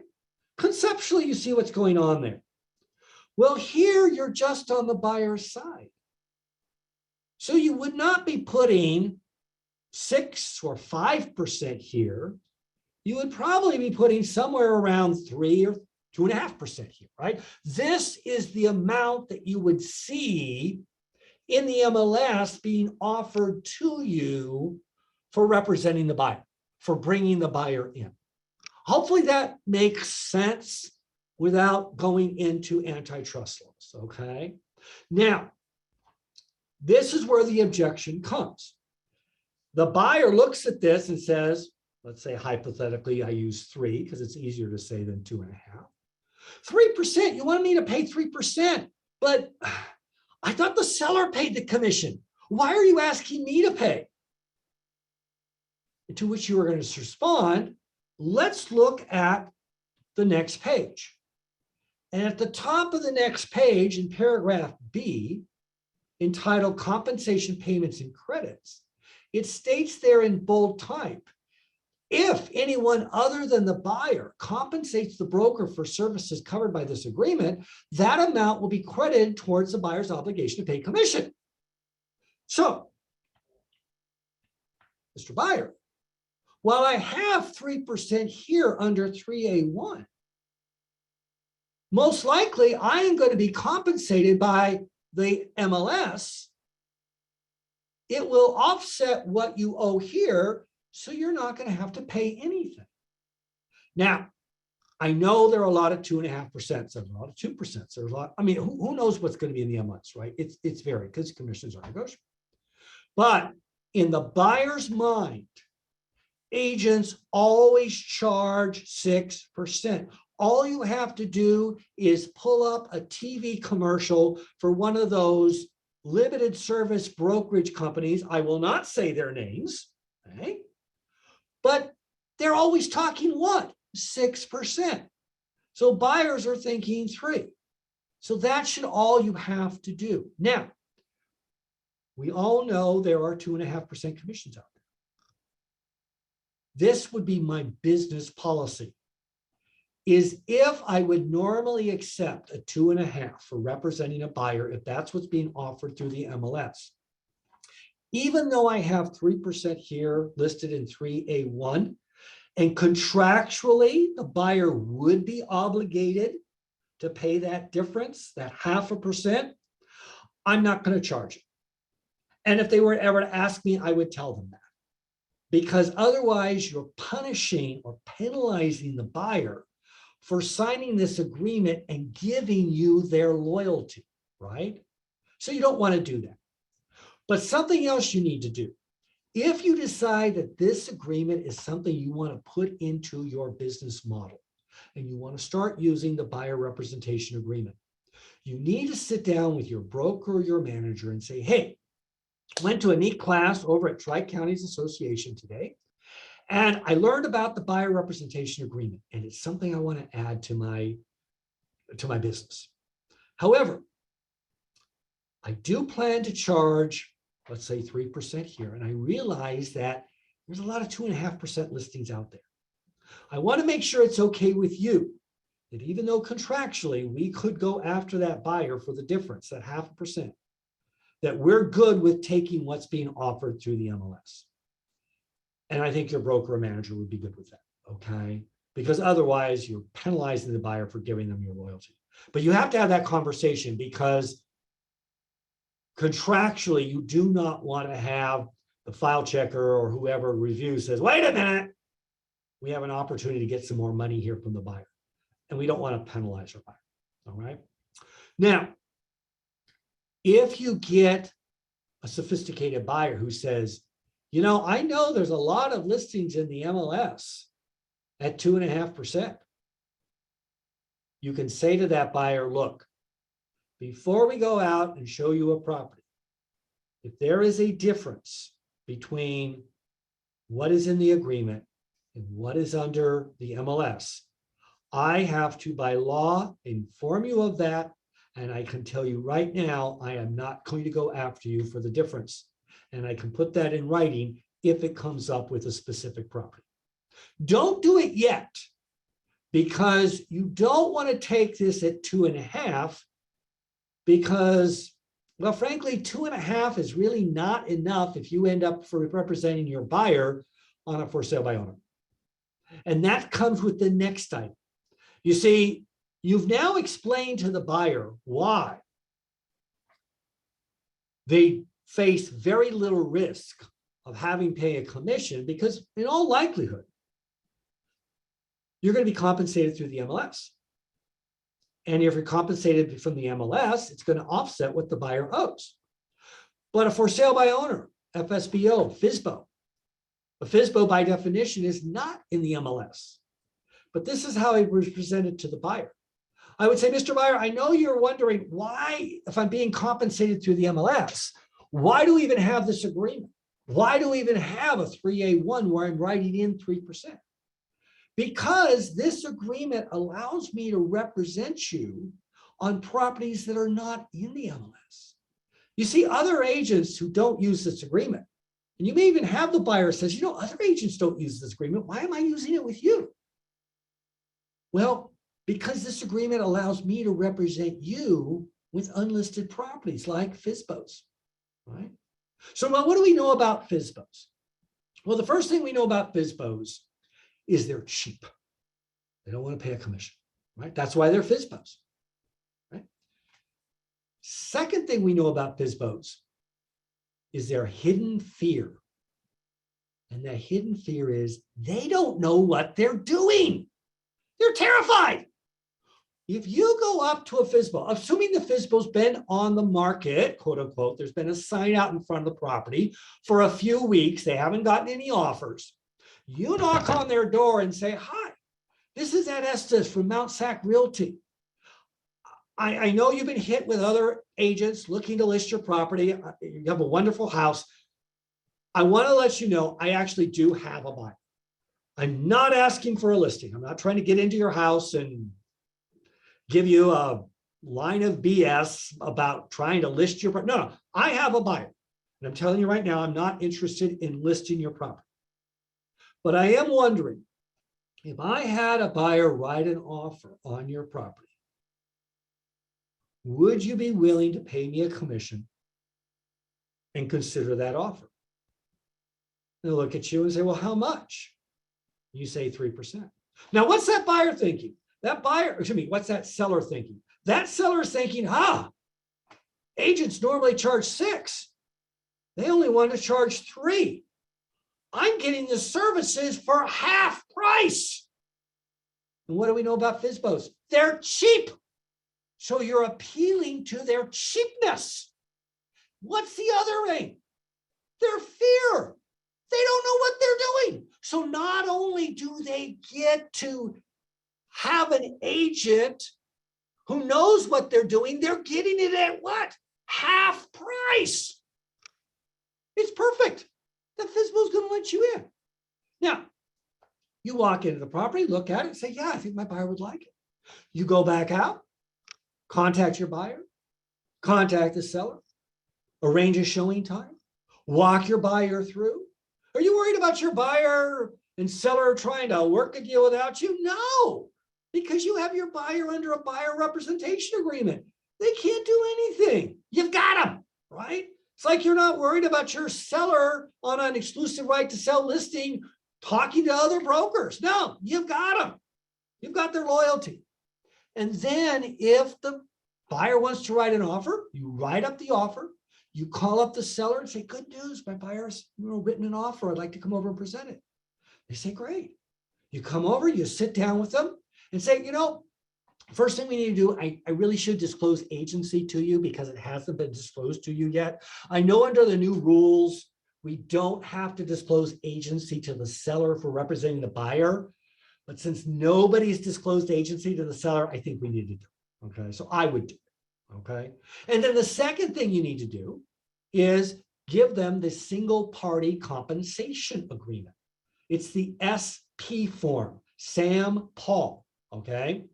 Conceptually, you see what's going on there. Well, here you're just on the buyer's side. So you would not be putting 6 or 5% here. You would probably be putting somewhere around 3 or 2.5% here, right? This is the amount that you would see in the MLS being offered to you for representing the buyer, for bringing the buyer in. Hopefully that makes sense without going into antitrust laws, okay? Now, this is where the objection comes. The buyer looks at this and says, let's say hypothetically, I use 3 because it's easier to say than 2.5. 3%, you want me to pay 3%, but I thought the seller paid the commission. Why are you asking me to pay? To which you are going to respond, let's look at the next page. And at the top of the next page in paragraph B, entitled Compensation Payments and Credits, it states there in bold type, if anyone other than the buyer compensates the broker for services covered by this agreement, that amount will be credited towards the buyer's obligation to pay commission. So, Mr. Buyer, while I have 3% here under 3A1, most likely I am going to be compensated by the MLS. It will offset what you owe here, so you're not going to have to pay anything. Now, I know there are a lot of 2.5%, there's a lot of 2%, there's a lot, I mean, who knows what's going to be in the MLS, right? It's varied because commissions are negotiable. But in the buyer's mind, agents always charge 6%. All you have to do is pull up a TV commercial for one of those limited service brokerage companies. I will not say their names, okay? But they're always talking what? 6%. So buyers are thinking 3. So that should all you have to do. Now, we all know there are 2.5% commissions out there. This would be my business policy, is if I would normally accept a 2.5 for representing a buyer, if that's what's being offered through the MLS, even though I have 3% here listed in 3A1, and contractually the buyer would be obligated to pay that difference, that 0.5%, I'm not going to charge it. And if they were ever to ask me, I would tell them that. Because otherwise you're punishing or penalizing the buyer for signing this agreement and giving you their loyalty, right? So you don't want to do that. But something else you need to do. If you decide that this agreement is something you want to put into your business model and you want to start using the buyer representation agreement, you need to sit down with your broker or your manager and say, hey, went to a neat class over at Tri-Counties Association today, And I learned about the buyer representation agreement, and it's something I want to add to my business. However, I do plan to charge, let's say 3% here. And I realize that there's a lot of 2.5% listings out there. I want to make sure it's okay with you that even though contractually we could go after that buyer for the difference, that 0.5%, that we're good with taking what's being offered through the MLS. And I think your broker or manager would be good with that, okay? Because otherwise you're penalizing the buyer for giving them your loyalty. But you have to have that conversation, because contractually you do not want to have the file checker or whoever reviews says, wait a minute, we have an opportunity to get some more money here from the buyer. And we don't want to penalize our buyer, all right? Now, if you get a sophisticated buyer who says, you know, I know there's a lot of listings in the MLS at 2.5%. You can say to that buyer, look, before we go out and show you a property, if there is a difference between what is in the agreement and what is under the MLS, I have to, by law, inform you of that. And I can tell you right now, I am not going to go after you for the difference. And I can put that in writing if it comes up with a specific property. Don't do it yet, because you don't want to take this at 2.5, because, well, frankly, 2.5 is really not enough if you end up for representing your buyer on a for sale by owner. And that comes with the next item. You see, you've now explained to the buyer why they face very little risk of having to pay a commission, because in all likelihood, you're going to be compensated through the MLS. And if you're compensated from the MLS, it's going to offset what the buyer owes. But a for sale by owner, FSBO, FSBO, a FSBO by definition is not in the MLS. But this is how it was presented to the buyer. I would say, Mr. Buyer, I know you're wondering why, if I'm being compensated through the MLS, why do we even have this agreement? Why do we even have a 3A1 where I'm writing in 3%? Because this agreement allows me to represent you on properties that are not in the MLS. You see, other agents who don't use this agreement, and you may even have the buyer says, you know, other agents don't use this agreement. Why am I using it with you? Well, because this agreement allows me to represent you with unlisted properties like FSBOs, right? So now what do we know about FSBOs? Well, the first thing we know about FSBOs is they're cheap. They don't want to pay a commission, right? That's why they're FSBOs, right? Second thing we know about FSBOs is their hidden fear. And that hidden fear is they don't know what they're doing. They're terrified. If you go up to a FSBO, assuming the FSBO's been on the market, quote unquote, there's been a sign out in front of the property for a few weeks, they haven't gotten any offers. You knock on their door and say, hi, this is Ed Estes from Mount Sac Realty. I know you've been hit with other agents looking to list your property. You have a wonderful house. I want to let you know I actually do have a buyer. I'm not asking for a listing. I'm not trying to get into your house and give you a line of BS about trying to list your property. No, I have a buyer. And I'm telling you right now, I'm not interested in listing your property. But I am wondering, if I had a buyer write an offer on your property, would you be willing to pay me a commission and consider that offer? They'll look at you and say, well, how much? You say 3%. Now, what's that buyer thinking? That buyer, excuse me, what's that seller thinking? That seller is thinking, agents normally charge 6. They only want to charge 3. I'm getting the services for half price. And what do we know about FSBOs? They're cheap. So you're appealing to their cheapness. What's the other thing? Their fear. They don't know what they're doing. So not only do they get to have an agent who knows what they're doing, they're getting it at what? Half price. It's perfect. The FSBO is going to let you in. Now, you walk into the property, look at it, and say, yeah, I think my buyer would like it. You go back out, contact your buyer, contact the seller, arrange a showing time, walk your buyer through. Are you worried about your buyer and seller trying to work a deal without you? No, because you have your buyer under a buyer representation agreement. They can't do anything. You've got them, right? It's like you're not worried about your seller on an exclusive right to sell listing talking to other brokers. No, you've got them. You've got their loyalty. And then if the buyer wants to write an offer, you write up the offer, you call up the seller and say, good news, my buyer's written an offer. I'd like to come over and present it. They say, great. You come over, you sit down with them and say, first thing we need to do, I really should disclose agency to you because it hasn't been disclosed to you yet. I know under the new rules, we don't have to disclose agency to the seller for representing the buyer. But since nobody's disclosed agency to the seller, I think we need to do it. Okay, so I would do it. Okay. And then the second thing you need to do is give them the single party compensation agreement. It's the SP form, Sam Paul. Okay.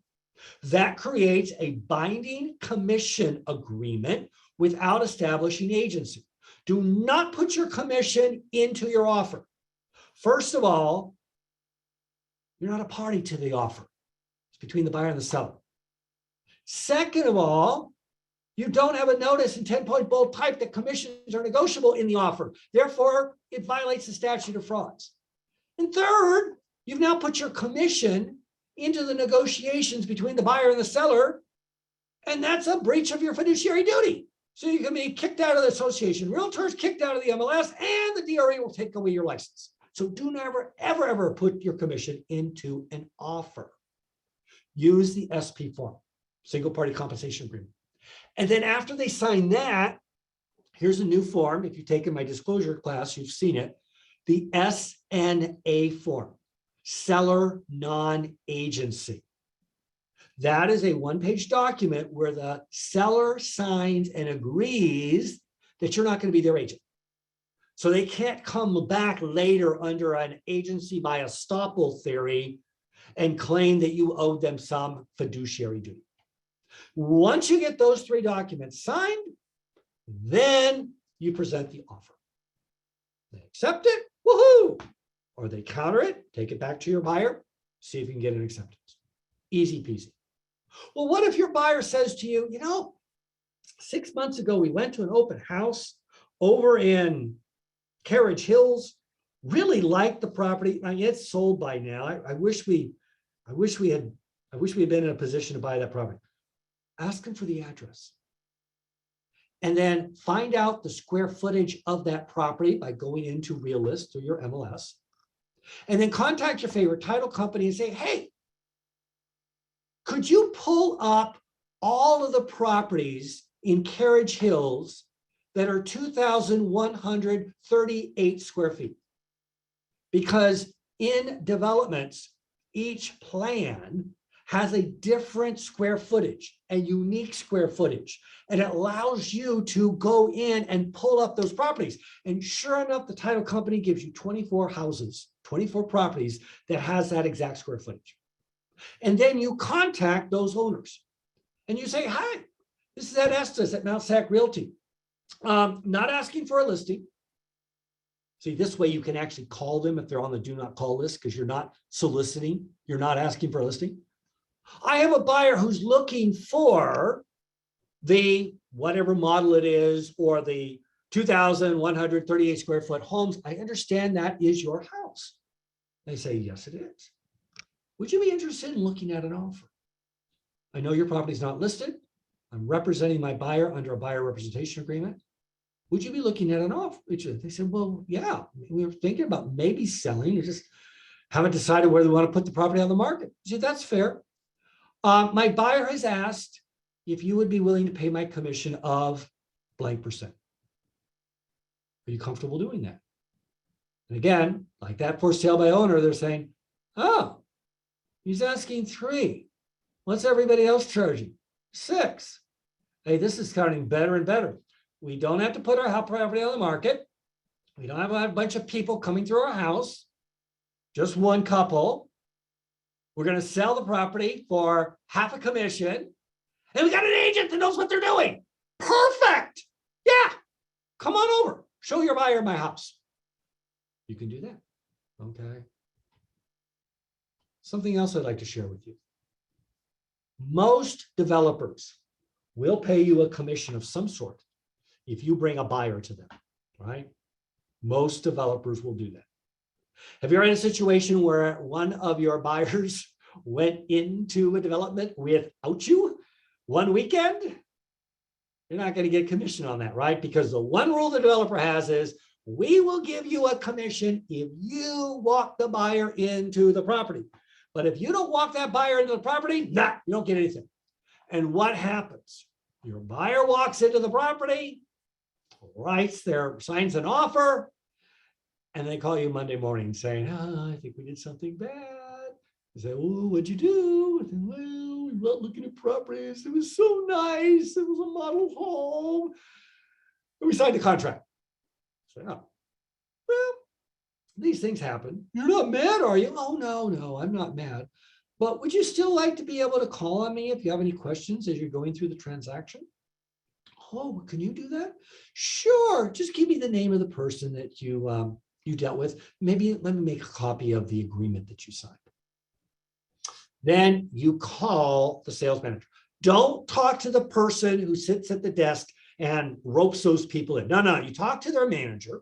That creates a binding commission agreement without establishing agency. Do not put your commission into your offer. First of all, you're not a party to the offer. It's between the buyer and the seller. Second of all, you don't have a notice in 10-point bold type that commissions are negotiable in the offer. Therefore, it violates the statute of frauds. And third, you've now put your commission into the negotiations between the buyer and the seller, and that's a breach of your fiduciary duty. So you can be kicked out of the association, realtors kicked out of the MLS, and the DRA will take away your license. So do never, ever, ever put your commission into an offer. Use the SP form, single party compensation agreement. And then after they sign that, here's a new form. If you've taken my disclosure class, you've seen it. The SNA form, seller non-agency. That is a one-page document where the seller signs and agrees that you're not going to be their agent. So they can't come back later under an agency by estoppel theory and claim that you owed them some fiduciary duty. Once you get those three documents signed, then you present the offer. They accept it, woohoo! Or they counter it, take it back to your buyer, see if you can get an acceptance. Easy peasy. Well, what if your buyer says to you, 6 months ago, we went to an open house over in Carriage Hills, really liked the property. I mean, it's sold by now. I wish we had been in a position to buy that property. Ask them for the address. And then find out the square footage of that property by going into Realist or your MLS. And then contact your favorite title company and say, hey, could you pull up all of the properties in Carriage Hills that are 2,138 square feet? Because in developments, each plan has a different square footage, a unique square footage, and it allows you to go in and pull up those properties. And sure enough, the title company gives you 24 houses, 24 properties that has that exact square footage. And then you contact those owners and you say, hi, this is Ed Estes at Mount Sac Realty. Not asking for a listing. See, this way you can actually call them if they're on the do not call list because you're not soliciting, you're not asking for a listing. I have a buyer who's looking for the whatever model it is or the 2,138 square foot homes. I understand that is your house. They say, yes, it is. Would you be interested in looking at an offer? I know your property is not listed. I'm representing my buyer under a buyer representation agreement. Would you be looking at an offer? They said, well, yeah, we were thinking about maybe selling. You just haven't decided whether we want to put the property on the market. I said, that's fair. My buyer has asked if you would be willing to pay my commission of blank percent. Are you comfortable doing that? And again, like that for sale by owner, they're saying, oh, he's asking 3. What's everybody else charging? 6. Hey, this is sounding better and better. We don't have to put our property on the market. We don't have a bunch of people coming through our house. just one couple. We're going to sell the property for half a commission. And we got an agent that knows what they're doing. Perfect. Yeah. Come on over. Show your buyer my house. You can do that. Okay. Something else I'd like to share with you. Most developers will pay you a commission of some sort if you bring a buyer to them, right? Most developers will do that. Have you ever had a situation where one of your buyers went into a development without you one weekend? You're not going to get commission on that, right? Because the one rule the developer has is we will give you a commission if you walk the buyer into the property. But if you don't walk that buyer into the property, nah, you don't get anything. And what happens? Your buyer walks into the property, signs an offer, and they call you Monday morning saying, I think we did something bad. You say, oh, what'd you do? I said, well, we were out looking at properties. It was so nice. It was a model home. And we signed a contract. I say, oh, well, these things happen. You're not mad, are you? Oh, no, I'm not mad. But would you still like to be able to call on me if you have any questions as you're going through the transaction? Oh, can you do that? Sure. Just give me the name of the person that you dealt with. Maybe let me make a copy of the agreement that you signed. Then you call the sales manager. Don't talk to the person who sits at the desk and ropes those people in. No, you talk to their manager,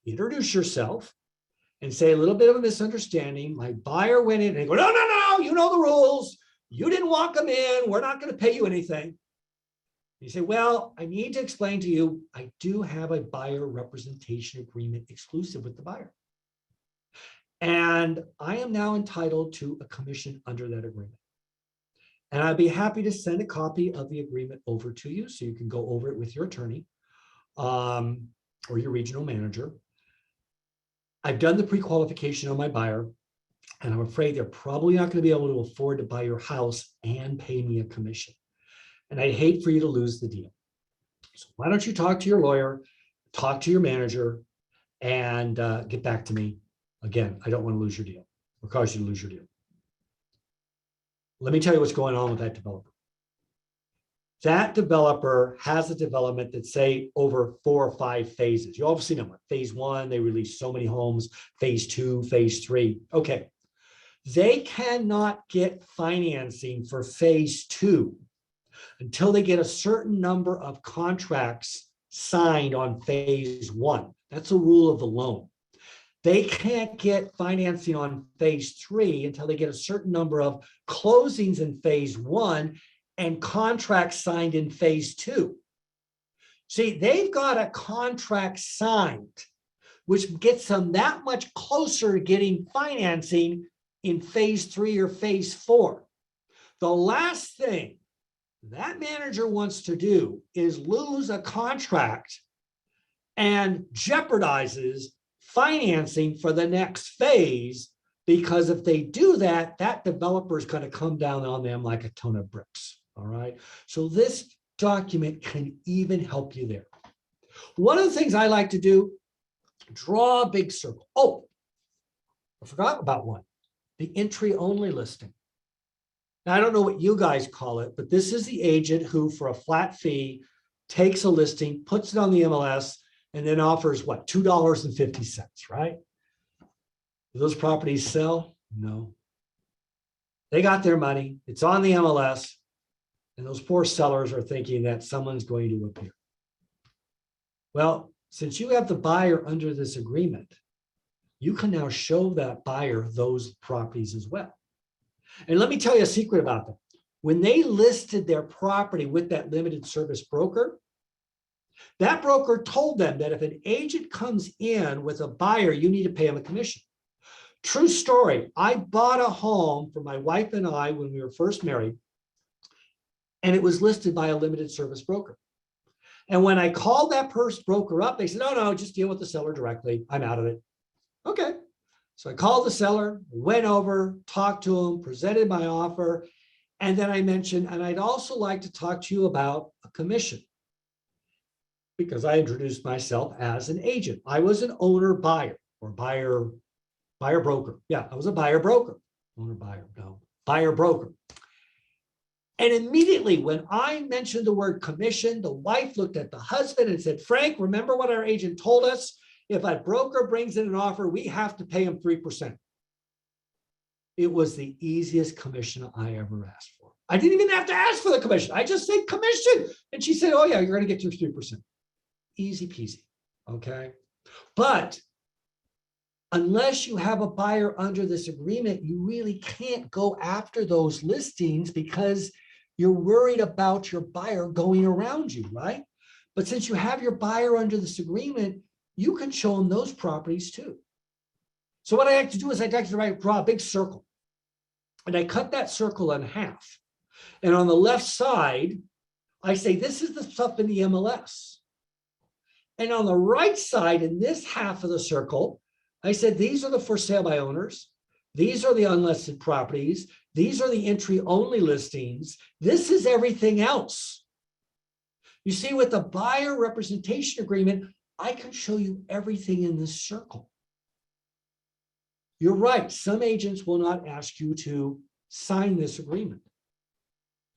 introduce yourself, and say a little bit of a misunderstanding. My buyer went in and they go, no, you know the rules. You didn't walk them in. We're not going to pay you anything. You say, well, I need to explain to you, I do have a buyer representation agreement exclusive with the buyer. And I am now entitled to a commission under that agreement. And I'd be happy to send a copy of the agreement over to you so you can go over it with your attorney or your regional manager. I've done the pre-qualification on my buyer, and I'm afraid they're probably not going to be able to afford to buy your house and pay me a commission. And I'd hate for you to lose the deal. So why don't you talk to your lawyer, talk to your manager, and get back to me. Again, I don't want to lose your deal or cause you to lose your deal. Let me tell you what's going on with that developer. That developer has a development that's, say, over 4 or 5 phases. You obviously know what phase 1, they release so many homes, phase 2, phase 3. Okay. They cannot get financing for phase 2 until they get a certain number of contracts signed on phase 1. That's a rule of the loan. They can't get financing on phase 3 until they get a certain number of closings in phase 1 and contracts signed in phase 2. See, they've got a contract signed, which gets them that much closer to getting financing in phase 3 or phase 4. The last thing that manager wants to do is lose a contract and jeopardizes financing for the next phase, because if they do that, that developer is going to come down on them like a ton of bricks. All right. So this document can even help you there. One of the things I like to do, draw a big circle. Oh, I forgot about one, the entry only listing. Now, I don't know what you guys call it, but this is the agent who, for a flat fee, takes a listing, puts it on the MLS, and then offers what, $2.50, right? Do those properties sell? No. They got their money. It's on the MLS. And those poor sellers are thinking that someone's going to appear. Well, since you have the buyer under this agreement, you can now show that buyer those properties as well. And let me tell you a secret about them. When they listed their property with that limited service broker, that broker told them that if an agent comes in with a buyer, you need to pay him a commission. True story. I bought a home for my wife and I when we were first married, and it was listed by a limited service broker. And when I called that broker up, they said, no, just deal with the seller directly. I'm out of it. Okay. So I called the seller, went over, talked to him, presented my offer. And then I mentioned, and I'd also like to talk to you about a commission, because I introduced myself as an agent. I was an owner buyer or buyer Buyer broker. Yeah, I was a buyer broker. Owner buyer, no, buyer broker. And immediately when I mentioned the word commission, the wife looked at the husband and said, Frank, remember what our agent told us? If a broker brings in an offer, we have to pay him 3%. It was the easiest commission I ever asked for. I didn't even have to ask for the commission. I just said commission. And she said, oh yeah, you're going to get your 3%. Easy peasy, okay? But unless you have a buyer under this agreement, you really can't go after those listings because you're worried about your buyer going around you, right? But since you have your buyer under this agreement, you can show them those properties too. So what I like to do is I like to draw a big circle. And I cut that circle in half. And on the left side, I say, this is the stuff in the MLS. And on the right side, in this half of the circle, I said, these are the for sale by owners. These are the unlisted properties. These are the entry only listings. This is everything else. You see, with the buyer representation agreement, I can show you everything in this circle. You're right. Some agents will not ask you to sign this agreement,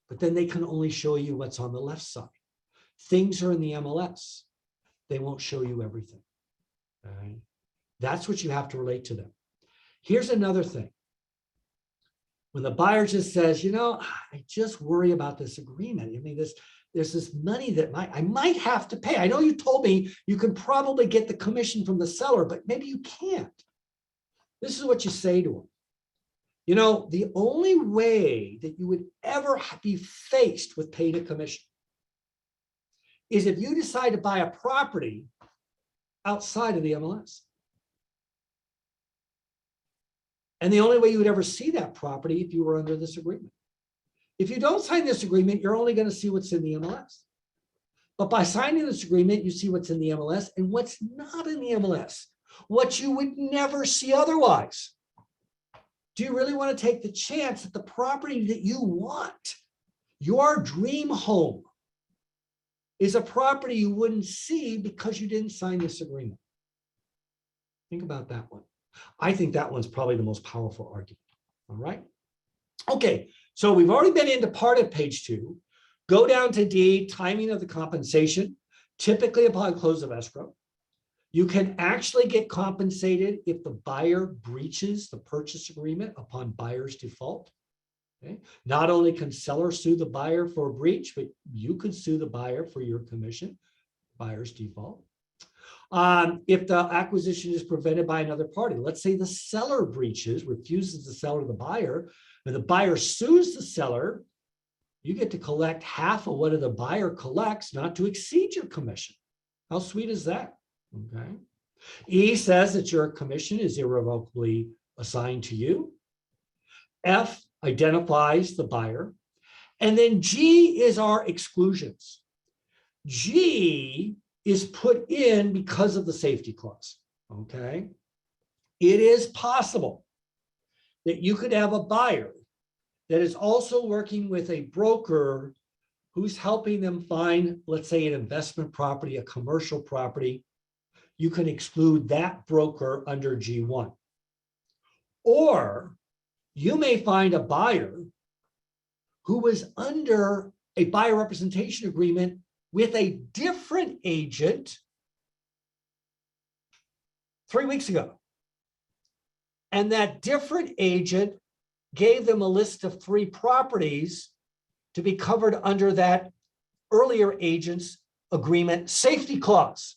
but then they can only show you what's on the left side. Things are in the MLS. They won't show you everything. All right? That's what you have to relate to them. Here's another thing. When the buyer just says, you know, I just worry about this agreement. I mean, there's this money that I might have to pay. I know you told me you can probably get the commission from the seller, but maybe you can't. This is what you say to them. You know, the only way that you would ever be faced with paying a commission is if you decide to buy a property outside of the MLS. And the only way you would ever see that property if you were under this agreement. If you don't sign this agreement, you're only going to see what's in the MLS. But by signing this agreement, you see what's in the MLS and what's not in the MLS, what you would never see otherwise. Do you really want to take the chance that the property that you want, your dream home, is a property you wouldn't see because you didn't sign this agreement? Think about that one. I think that one's probably the most powerful argument. All right. Okay, so we've already been into part of page 2. Go down to D, timing of the compensation, typically upon close of escrow. You can actually get compensated if the buyer breaches the purchase agreement upon buyer's default. Okay. Not only can seller sue the buyer for a breach, but you could sue the buyer for your commission, buyer's default. If the acquisition is prevented by another party, let's say the seller breaches, refuses to sell to the buyer, and the buyer sues the seller, you get to collect half of what the buyer collects, not to exceed your commission. How sweet is that? Okay. E says that your commission is irrevocably assigned to you. F identifies the buyer. And then G is our exclusions. G is put in because of the safety clause, okay? It is possible that you could have a buyer that is also working with a broker who's helping them find, let's say, an investment property, a commercial property. You can exclude that broker under G1. Or you may find a buyer who was under a buyer representation agreement with a different agent 3 weeks ago. And that different agent gave them a list of 3 properties to be covered under that earlier agent's agreement safety clause.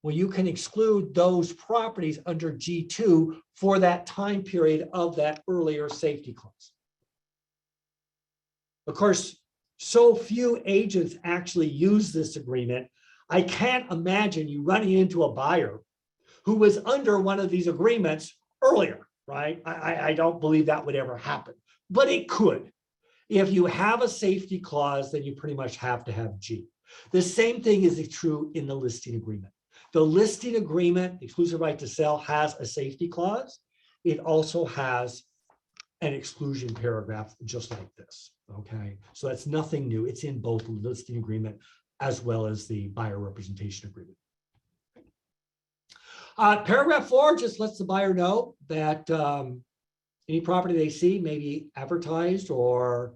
Well, you can exclude those properties under G2 for that time period of that earlier safety clause. Of course, so few agents actually use this agreement. I can't imagine you running into a buyer who was under one of these agreements earlier, right? I don't believe that would ever happen, but it could. If you have a safety clause, then you pretty much have to have G. The same thing is true in the listing agreement. The listing agreement, exclusive right to sell, has a safety clause. It also has an exclusion paragraph just like this, okay? So that's nothing new. It's in both the listing agreement as well as the buyer representation agreement. Paragraph 4 just lets the buyer know that any property they see may be advertised or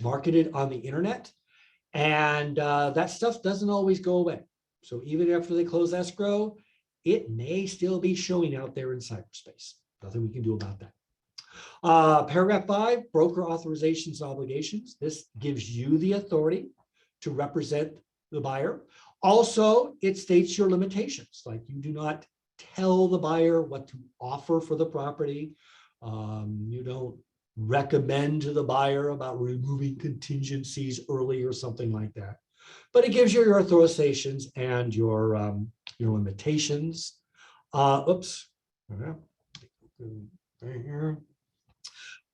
marketed on the internet. And that stuff doesn't always go away. So even after they close escrow, it may still be showing out there in cyberspace. Nothing we can do about that. Paragraph 5, broker authorizations and obligations. This gives you the authority to represent the buyer. Also, it states your limitations, like you do not tell the buyer what to offer for the property. You don't recommend to the buyer about removing contingencies early or something like that. But it gives you your authorizations and your limitations. Oops. Right here.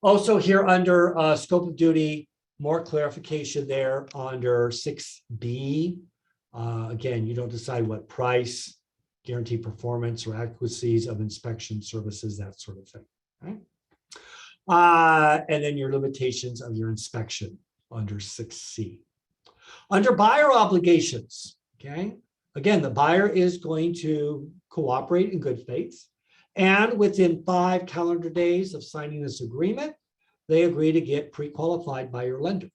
Also here under scope of duty, more clarification there under 6B. Again, you don't decide what price, guarantee performance or adequacies of inspection services, that sort of thing. Right? And then your limitations of your inspection under 6C. Under buyer obligations, okay? Again, the buyer is going to cooperate in good faith. And within 5 calendar days of signing this agreement, they agree to get pre-qualified by your lender.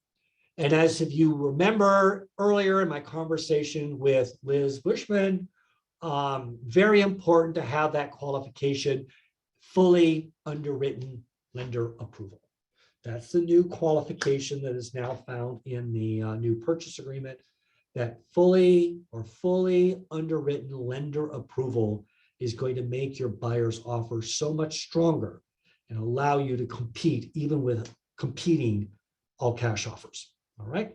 And as if you remember earlier in my conversation with Liz Bushman, very important to have that qualification fully underwritten lender approval. That's the new qualification that is now found in the new purchase agreement, that fully underwritten lender approval is going to make your buyer's offer so much stronger and allow you to compete even with competing all cash offers. All right.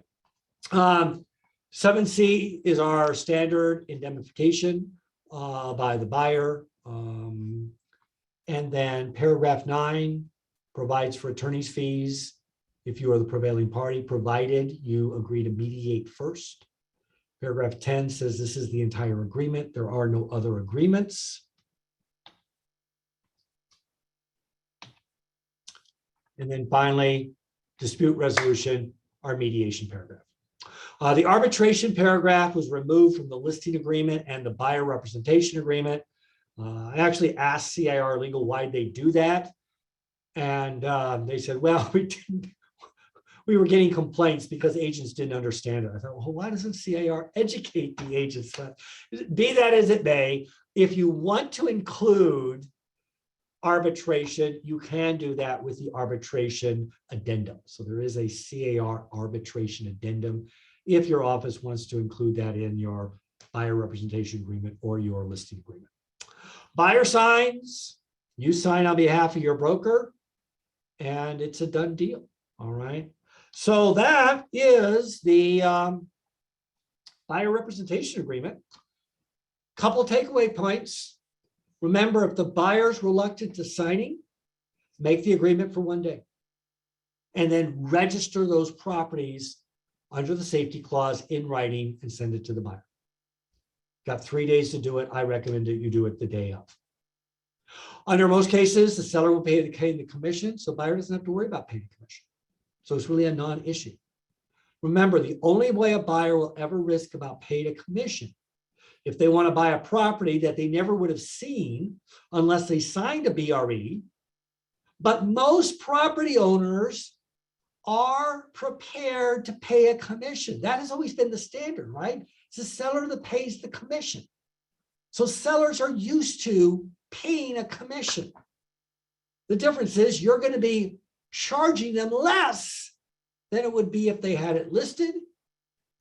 7C is our standard indemnification by the buyer. And then paragraph 9 provides for attorney's fees if you are the prevailing party, provided you agree to mediate first. Paragraph 10 says this is the entire agreement. There are no other agreements. And then finally, dispute resolution, our mediation paragraph. The arbitration paragraph was removed from the listing agreement and the buyer representation agreement. I actually asked CIR Legal why they do that. And they said, well, we were getting complaints because agents didn't understand it. I thought, well, why doesn't CIR educate the agents? Be that as it may, if you want to include arbitration, you can do that with the arbitration addendum. So there is a CAR arbitration addendum if your office wants to include that in your buyer representation agreement or your listing agreement. Buyer signs, you sign on behalf of your broker, and it's a done deal. All right. So that is the buyer representation agreement. Couple takeaway points. Remember, if the buyer's reluctant to signing, make the agreement for 1 day and then register those properties under the safety clause in writing and send it to the buyer. Got 3 days to do it. I recommend that you do it the day of. Under most cases, the seller will pay the commission, so the buyer doesn't have to worry about paying the commission. So it's really a non-issue. Remember, the only way a buyer will ever risk about paying a commission if they want to buy a property that they never would have seen unless they signed a BRE. But most property owners are prepared to pay a commission. That has always been the standard, right? It's the seller that pays the commission. So sellers are used to paying a commission. The difference is you're going to be charging them less than it would be if they had it listed.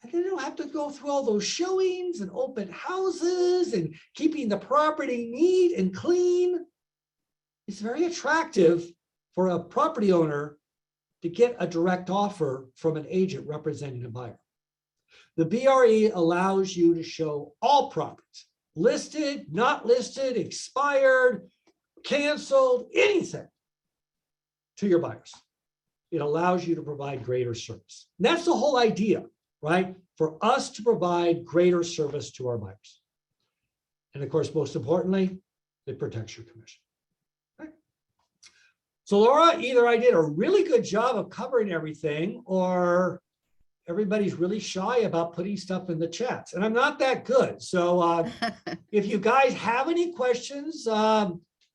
And they don't have to go through all those showings and open houses and keeping the property neat and clean. It's very attractive for a property owner to get a direct offer from an agent representing a buyer. The BRE allows you to show all properties, listed, not listed, expired, canceled, anything to your buyers. It allows you to provide greater service. And that's the whole idea, right? For us to provide greater service to our buyers. And of course, most importantly, it protects your commission. Okay. So Laura, either I did a really good job of covering everything, or everybody's really shy about putting stuff in the chats, and I'm not that good. So if you guys have any questions,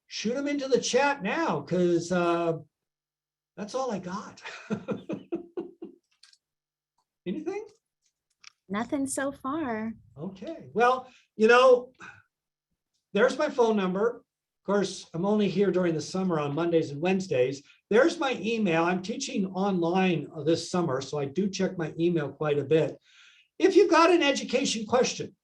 shoot them into the chat now, because that's all I got. Anything? Nothing so far. Okay, well, there's my phone number. Of course, I'm only here during the summer on Mondays and Wednesdays. There's my email. I'm teaching online this summer, so I do check my email quite a bit. If you've got an education question,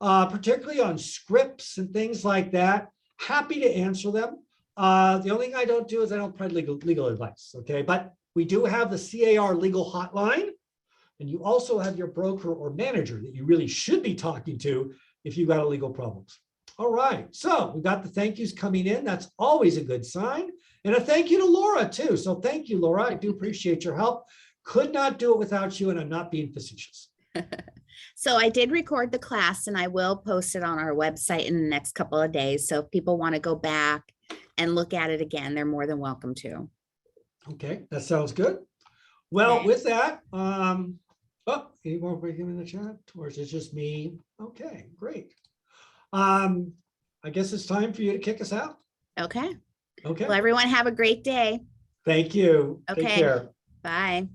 particularly on scripts and things like that, happy to answer them. The only thing I don't do is I don't provide legal advice, okay? But we do have the CAR legal hotline, and you also have your broker or manager that you really should be talking to if you've got a legal problems. All right, so we got the thank yous coming in. That's always a good sign. And a thank you to Laura too. So thank you, Laura. I do appreciate your help. Could not do it without you, and I'm not being facetious. So I did record the class and I will post it on our website in the next couple of days. So if people want to go back and look at it again, they're more than welcome to. Okay, that sounds good. Well, Okay. with that, any more breaking in the chat, or is it just me? Okay, great. I guess it's time for you to kick us out. Okay. Okay, Well, everyone have a great day. thank you. Take Okay. care. Bye.